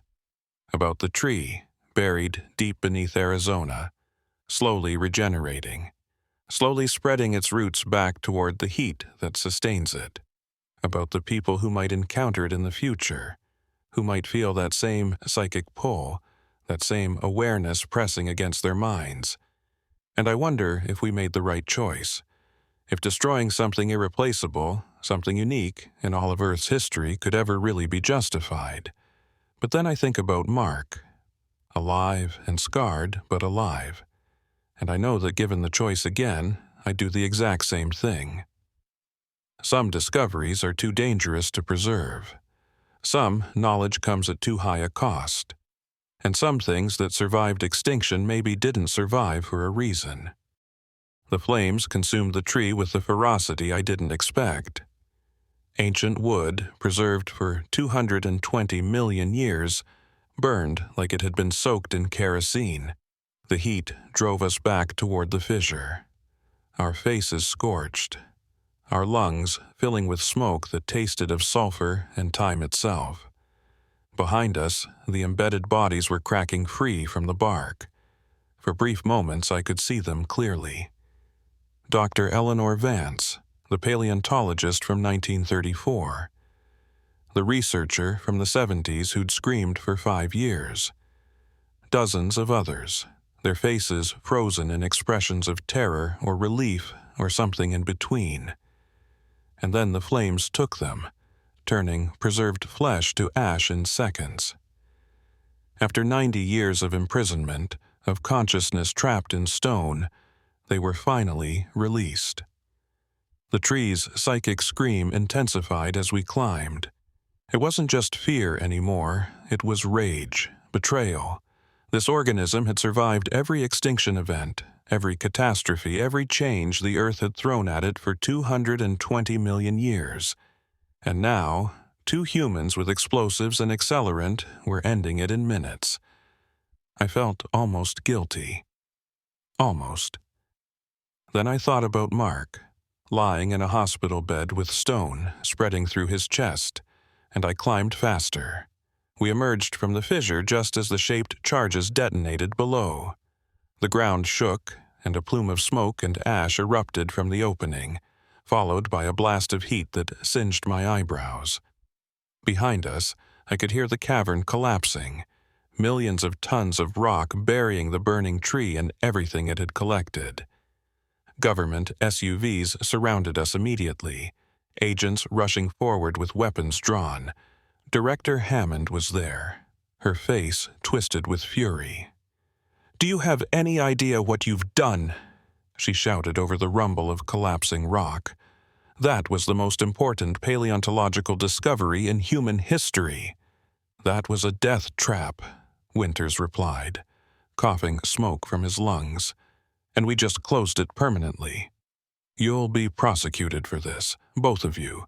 About the tree, buried deep beneath Arizona, slowly regenerating. slowly spreading its roots back toward the heat that sustains it, about the people who might encounter it in the future, who might feel that same psychic pull, that same awareness pressing against their minds. And I wonder if we made the right choice, if destroying something irreplaceable, something unique in all of Earth's history could ever really be justified. But then I think about Mark, alive and scarred, but alive. And I know that given the choice again, I'd do the exact same thing. Some discoveries are too dangerous to preserve. Some knowledge comes at too high a cost. And some things that survived extinction maybe didn't survive for a reason. The flames consumed the tree with the ferocity I didn't expect. Ancient wood, preserved for 220 million years, burned like it had been soaked in kerosene. The heat drove us back toward the fissure. Our faces scorched, our lungs filling with smoke that tasted of sulfur and time itself. Behind us, the embedded bodies were cracking free from the bark. For brief moments, I could see them clearly. Dr. Eleanor Vance, the paleontologist from 1934. The researcher from the 70s who'd screamed for 5 years. Dozens of others, their faces frozen in expressions of terror or relief or something in between. And then the flames took them, turning preserved flesh to ash in seconds. After 90 years of imprisonment, of consciousness trapped in stone, they were finally released. The tree's psychic scream intensified as we climbed. It wasn't just fear anymore, it was rage, betrayal. This organism had survived every extinction event, every catastrophe, every change the Earth had thrown at it for 220 million years. And now, 2 humans with explosives and accelerant were ending it in minutes. I felt almost guilty. Almost. Then I thought about Mark, lying in a hospital bed with stone spreading through his chest, and I climbed faster. We emerged from the fissure just as the shaped charges detonated below. The ground shook, and a plume of smoke and ash erupted from the opening, followed by a blast of heat that singed my eyebrows. Behind us, I could hear the cavern collapsing, millions of tons of rock burying the burning tree and everything it had collected. Government SUVs surrounded us immediately, agents rushing forward with weapons drawn. Director Hammond was there, her face twisted with fury. "Do you have any idea what you've done?" she shouted over the rumble of collapsing rock. That was the most important paleontological discovery in human history. "That was a death trap," Winters replied, coughing smoke from his lungs. "And we just closed it permanently. You'll be prosecuted for this, both of you.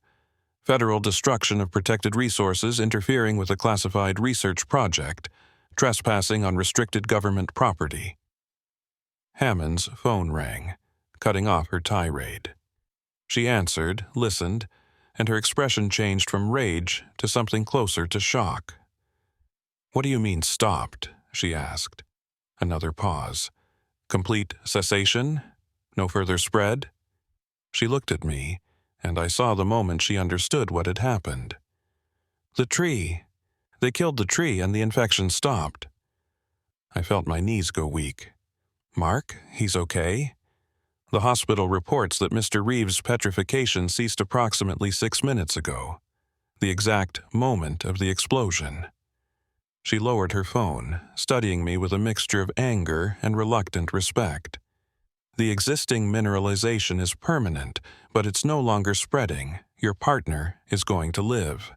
Federal destruction of protected resources interfering with a classified research project, trespassing on restricted government property." Hammond's phone rang, cutting off her tirade. She answered, listened, and her expression changed from rage to something closer to shock. "What do you mean stopped?" she asked. Another pause. "Complete cessation? No further spread?" She looked at me, and I saw the moment she understood what had happened. "The tree. They killed the tree and the infection stopped." I felt my knees go weak. "Mark, he's okay?" "The hospital reports that Mr. Reeves' petrification ceased approximately 6 minutes ago, the exact moment of the explosion." She lowered her phone, studying me with a mixture of anger and reluctant respect. "The existing mineralization is permanent, but it's no longer spreading. Your partner is going to live."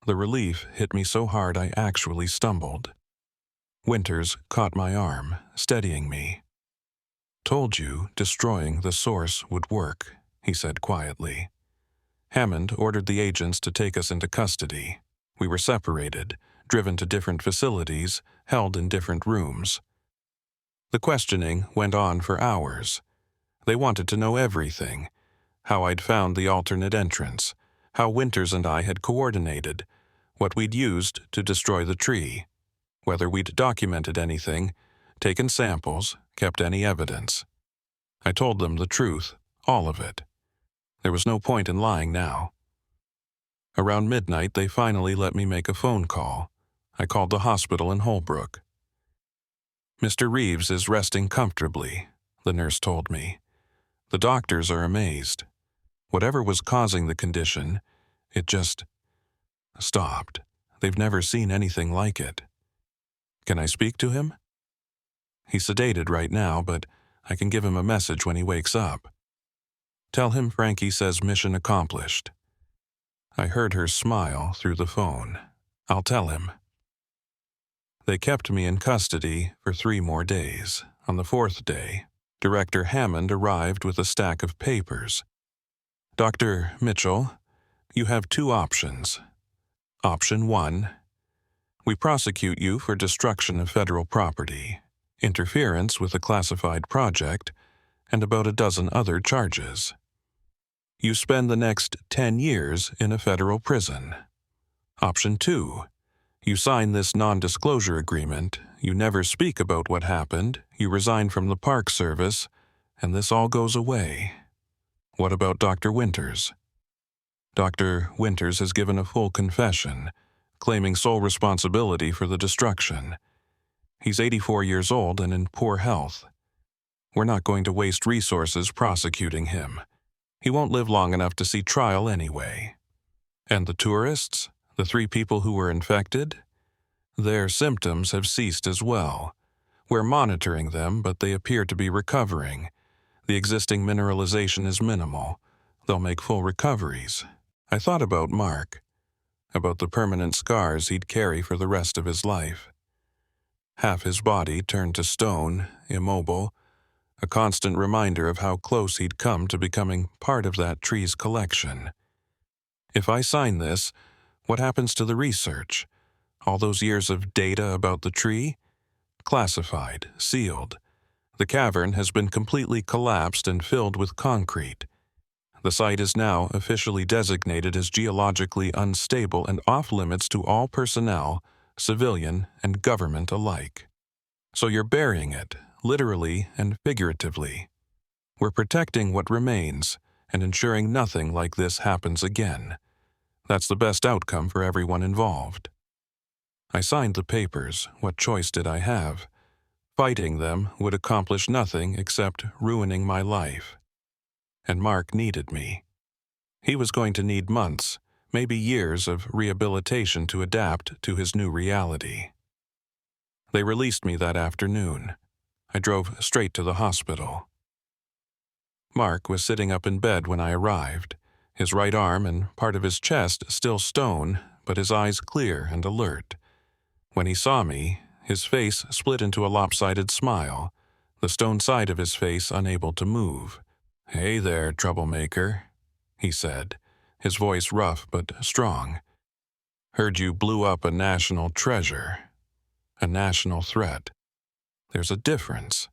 The relief hit me so hard I actually stumbled. Winters caught my arm, steadying me. "Told you destroying the source would work," he said quietly. Hammond ordered the agents to take us into custody. We were separated, driven to different facilities, held in different rooms. The questioning went on for hours. They wanted to know everything: how I'd found the alternate entrance, how Winters and I had coordinated, what we'd used to destroy the tree, whether we'd documented anything, taken samples, kept any evidence. I told them the truth, all of it. There was no point in lying now. Around midnight, they finally let me make a phone call. I called the hospital in Holbrook. "Mr. Reeves is resting comfortably," the nurse told me. "The doctors are amazed. Whatever was causing the condition, it just stopped. They've never seen anything like it. Can I speak to him? He's sedated right now, but I can give him a message when he wakes up. Tell him Frankie says mission accomplished." I heard her smile through the phone. "I'll tell him." They kept me in custody for 3 more days. On the 4th day, Director Hammond arrived with a stack of papers. "Dr. Mitchell, you have 2 options. Option 1, we prosecute you for destruction of federal property, interference with a classified project, and about a dozen other charges. You spend the next 10 years in a federal prison. Option 2, you sign this non-disclosure agreement, you never speak about what happened, you resign from the Park Service, and this all goes away. What about Dr. Winters?" Dr. Winters has given a full confession, claiming sole responsibility for the destruction. He's 84 years old and in poor health. We're not going to waste resources prosecuting him. He won't live long enough to see trial anyway. And the tourists, the 3 people who were infected? Their symptoms have ceased as well. We're monitoring them, but they appear to be recovering. The existing mineralization is minimal. They'll make full recoveries. I thought about Mark, about the permanent scars he'd carry for the rest of his life. Half his body turned to stone, immobile, a constant reminder of how close he'd come to becoming part of that tree's collection. If I sign this, what happens to the research? All those years of data about the tree? Classified, sealed. The cavern has been completely collapsed and filled with concrete. The site is now officially designated as geologically unstable and off-limits to all personnel, civilian and government alike. So you're burying it, literally and figuratively. We're protecting what remains and ensuring nothing like this happens again. That's the best outcome for everyone involved. I signed the papers. What choice did I have? Fighting them would accomplish nothing except ruining my life. And Mark needed me. He was going to need months, maybe years of rehabilitation to adapt to his new reality. They released me that afternoon. I drove straight to the hospital. Mark was sitting up in bed when I arrived, his right arm and part of his chest still stone, but his eyes clear and alert. When he saw me, his face split into a lopsided smile, the stone side of his face unable to move. "Hey there, troublemaker," he said, his voice rough but strong. "Heard you blew up a national treasure. A national threat. There's a difference."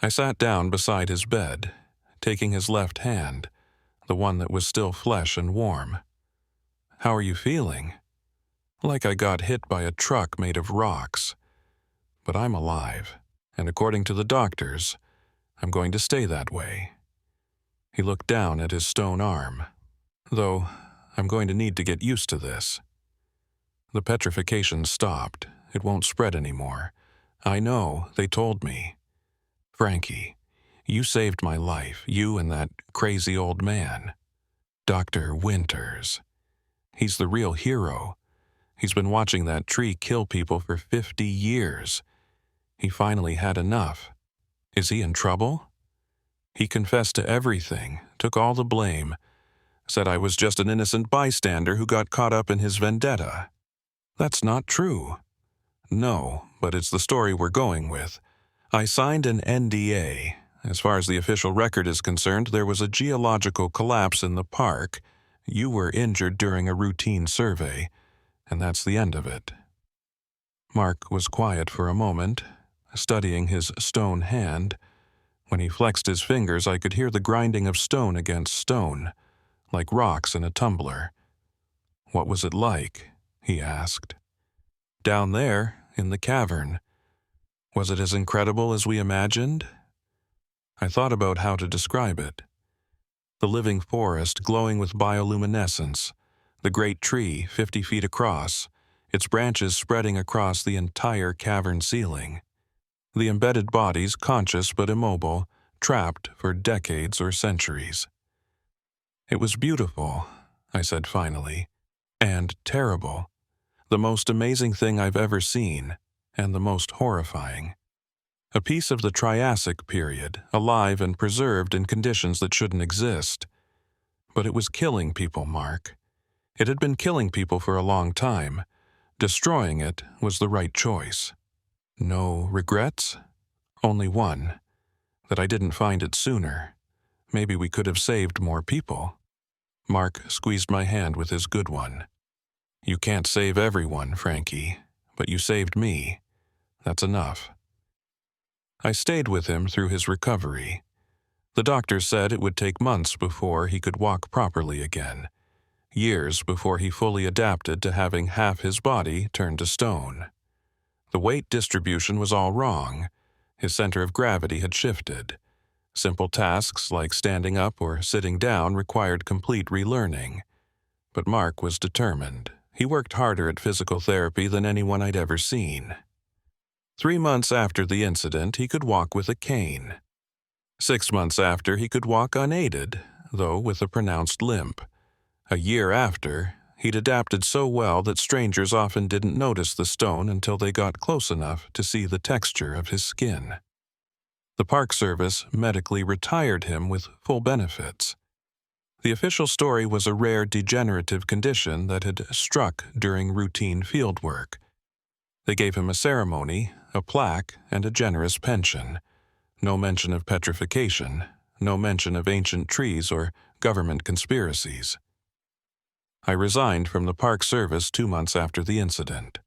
I sat down beside his bed, taking his left hand, the one that was still flesh and warm. "How are you feeling?" "Like I got hit by a truck made of rocks. But I'm alive, and according to the doctors, I'm going to stay that way." He looked down at his stone arm. "Though, I'm going to need to get used to this. The petrification stopped. It won't spread anymore. I know, they told me. Frankie, you saved my life, you and that crazy old man. Dr. Winters. He's the real hero. He's been watching that tree kill people for 50 years. He finally had enough. Is he in trouble? He confessed to everything, took all the blame, said I was just an innocent bystander who got caught up in his vendetta. That's not true." "No, but it's the story we're going with. I signed an NDA. As far as the official record is concerned, there was a geological collapse in the park. You were injured during a routine survey, and that's the end of it." Mark was quiet for a moment, studying his stone hand. When he flexed his fingers, I could hear the grinding of stone against stone, like rocks in a tumbler. "What was it like?" he asked. "Down there, in the cavern. Was it as incredible as we imagined?" I thought about how to describe it. The living forest glowing with bioluminescence, the great tree 50 feet across, its branches spreading across the entire cavern ceiling. The embedded bodies conscious but immobile, trapped for decades or centuries. It was beautiful, I said finally, and terrible. The most amazing thing I've ever seen, and the most horrifying. A piece of the Triassic period, alive and preserved in conditions that shouldn't exist. But it was killing people, Mark. It had been killing people for a long time. Destroying it was the right choice. No regrets? Only one. That I didn't find it sooner. Maybe we could have saved more people. Mark squeezed my hand with his good one. You can't save everyone, Frankie, but you saved me. That's enough. I stayed with him through his recovery. The doctor said it would take months before he could walk properly again. Years before he fully adapted to having half his body turned to stone. The weight distribution was all wrong. His center of gravity had shifted. Simple tasks like standing up or sitting down required complete relearning. But Mark was determined. He worked harder at physical therapy than anyone I'd ever seen. 3 months after the incident, he could walk with a cane. 6 months after, he could walk unaided, though with a pronounced limp. A year after, he'd adapted so well that strangers often didn't notice the stone until they got close enough to see the texture of his skin. The Park Service medically retired him with full benefits. The official story was a rare degenerative condition that had struck during routine field work. They gave him a ceremony, a plaque, and a generous pension. No mention of petrification, no mention of ancient trees or government conspiracies. I resigned from the Park Service 2 months after the incident.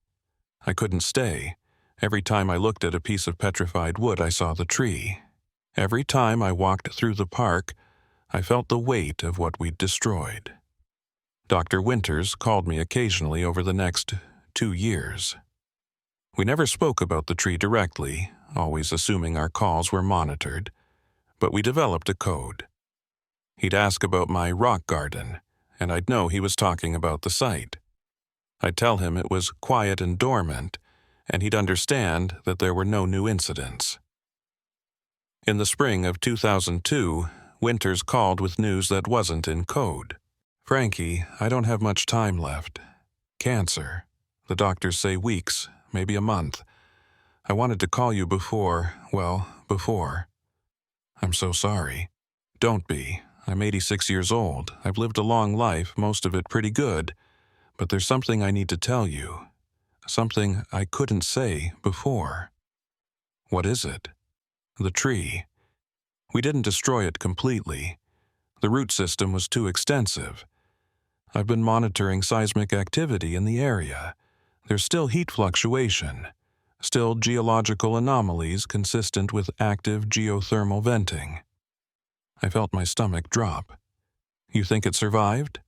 I couldn't stay. Every time I looked at a piece of petrified wood, I saw the tree. Every time I walked through the park, I felt the weight of what we'd destroyed. Dr. Winters called me occasionally over the next 2 years. We never spoke about the tree directly, always assuming our calls were monitored, but we developed a code. He'd ask about my rock garden, and I'd know he was talking about the site. I'd tell him it was quiet and dormant, and he'd understand that there were no new incidents. In the spring of 2002, Winters called with news that wasn't in code. Frankie, I don't have much time left. Cancer. The doctors say weeks, maybe a month. I wanted to call you before. I'm so sorry. Don't be. I'm 86 years old. I've lived a long life, most of it pretty good. But there's something I need to tell you. Something I couldn't say before. What is it? The tree. We didn't destroy it completely. The root system was too extensive. I've been monitoring seismic activity in the area. There's still heat fluctuation, still geological anomalies consistent with active geothermal venting. I felt my stomach drop. You think it survived?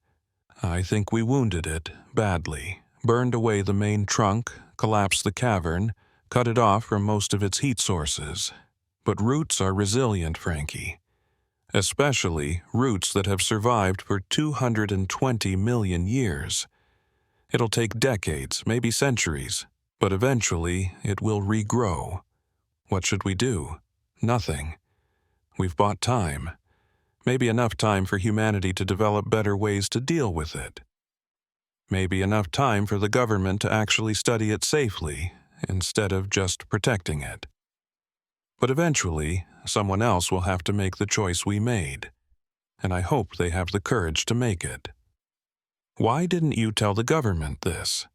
I think we wounded it badly, burned away the main trunk, collapsed the cavern, cut it off from most of its heat sources. But roots are resilient, Frankie. Especially roots that have survived for 220 million years. It'll take decades, maybe centuries, but eventually it will regrow. What should we do? Nothing. We've bought time. Maybe enough time for humanity to develop better ways to deal with it. Maybe enough time for the government to actually study it safely, instead of just protecting it. But eventually, someone else will have to make the choice we made, and I hope they have the courage to make it. Why didn't you tell the government this?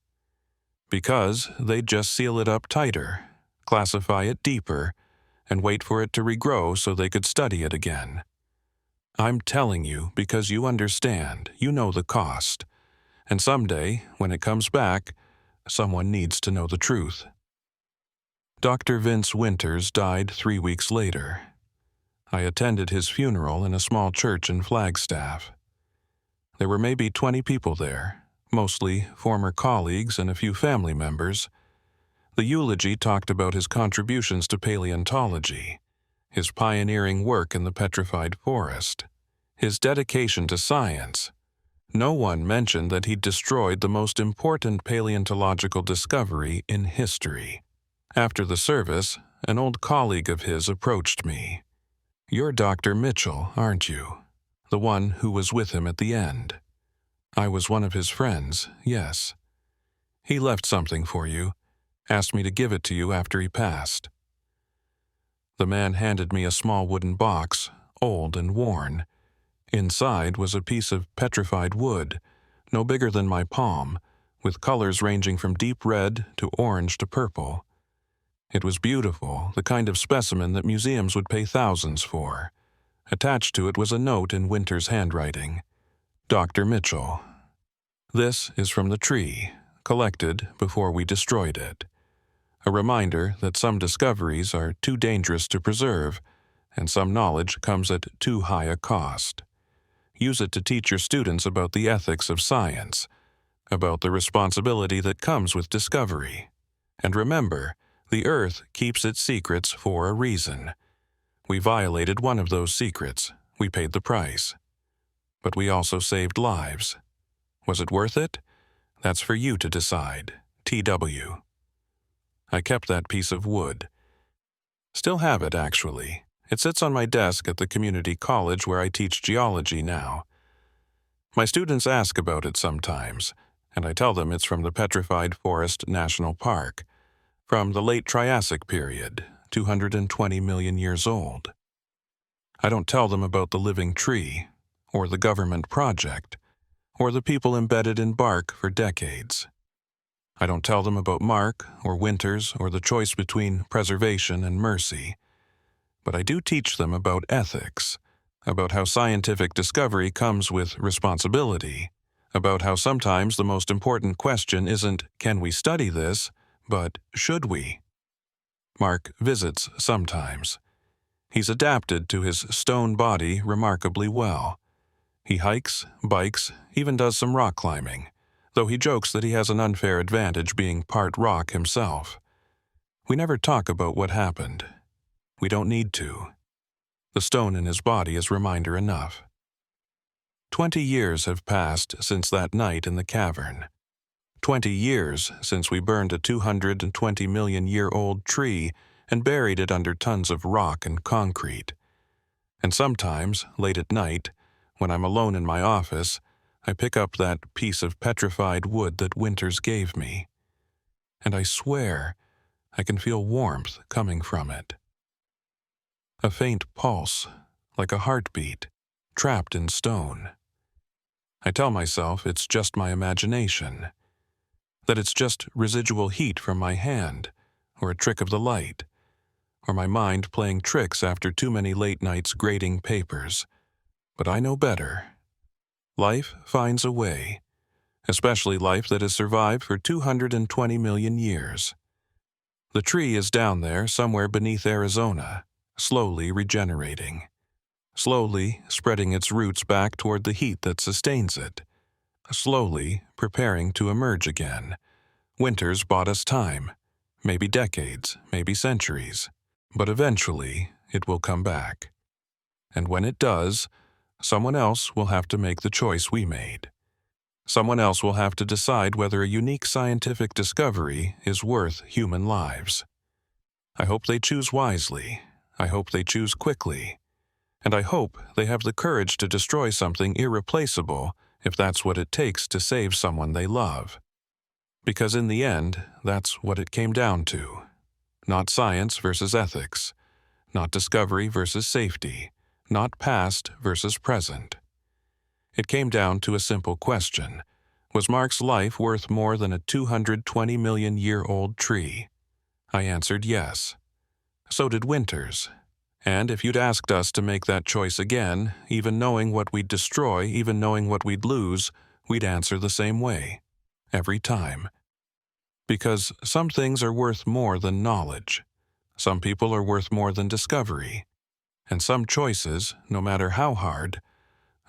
Because they'd just seal it up tighter, classify it deeper, and wait for it to regrow so they could study it again. I'm telling you because you understand, you know the cost, and someday, when it comes back, someone needs to know the truth. Dr. Vince Winters died 3 weeks later. I attended his funeral in a small church in Flagstaff. There were maybe 20 people there, mostly former colleagues and a few family members. The eulogy talked about his contributions to paleontology, his pioneering work in the Petrified Forest, his dedication to science. No one mentioned that he'd destroyed the most important paleontological discovery in history. After the service, an old colleague of his approached me. "You're Dr. Mitchell, aren't you? The one who was with him at the end." I was one of his friends, yes. "He left something for you, asked me to give it to you after he passed." The man handed me a small wooden box, old and worn. Inside was a piece of petrified wood, no bigger than my palm, with colors ranging from deep red to orange to purple. It was beautiful, the kind of specimen that museums would pay thousands for. Attached to it was a note in Winter's handwriting. "Dr. Mitchell. This is from the tree, collected before we destroyed it. A reminder that some discoveries are too dangerous to preserve, and some knowledge comes at too high a cost. Use it to teach your students about the ethics of science, about the responsibility that comes with discovery. And remember, the Earth keeps its secrets for a reason. We violated one of those secrets. We paid the price. But we also saved lives. Was it worth it? That's for you to decide. T.W." I kept that piece of wood. Still have it, actually. It sits on my desk at the community college where I teach geology now. My students ask about it sometimes, and I tell them it's from the Petrified Forest National Park, from the late Triassic period, 220 million years old. I don't tell them about the living tree, or the government project, or the people embedded in bark for decades. I don't tell them about Mark or Winters or the choice between preservation and mercy. But I do teach them about ethics, about how scientific discovery comes with responsibility, about how sometimes the most important question isn't, "Can we study this?" but "Should we?" Mark visits sometimes. He's adapted to his stone body remarkably well. He hikes, bikes, even does some rock climbing, though he jokes that he has an unfair advantage being part rock himself. We never talk about what happened. We don't need to. The stone in his body is reminder enough. 20 years have passed since that night in the cavern. 20 years since we burned a 220 million year old tree and buried it under tons of rock and concrete. And sometimes, late at night, when I'm alone in my office, I pick up that piece of petrified wood that Winters gave me. And I swear I can feel warmth coming from it. A faint pulse, like a heartbeat, trapped in stone. I tell myself it's just my imagination, that it's just residual heat from my hand, or a trick of the light, or my mind playing tricks after too many late nights grading papers. But I know better. Life finds a way, especially life that has survived for 220 million years. The tree is down there somewhere beneath Arizona, slowly regenerating, slowly spreading its roots back toward the heat that sustains it, slowly preparing to emerge again. Winters bought us time, maybe decades, maybe centuries, but eventually it will come back. And when it does, someone else will have to make the choice we made. Someone else will have to decide whether a unique scientific discovery is worth human lives. I hope they choose wisely. I hope they choose quickly. And I hope they have the courage to destroy something irreplaceable if that's what it takes to save someone they love. Because in the end, that's what it came down to. Not science versus ethics. Not discovery versus safety. Not past versus present. It came down to a simple question. Was Mark's life worth more than a 220 million year old tree? I answered yes. So did Winters. And if you'd asked us to make that choice again, even knowing what we'd destroy, even knowing what we'd lose, we'd answer the same way. Every time. Because some things are worth more than knowledge. Some people are worth more than discovery. And some choices, no matter how hard,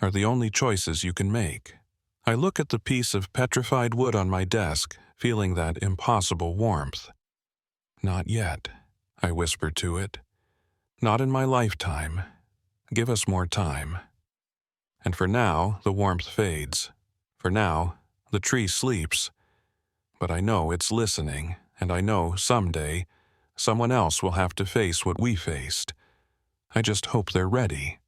are the only choices you can make. I look at the piece of petrified wood on my desk, feeling that impossible warmth. "Not yet," I whisper to it. Not in my lifetime. Give us more time. And for now, the warmth fades. For now, the tree sleeps. But I know it's listening, and I know someday, someone else will have to face what we faced. I just hope they're ready.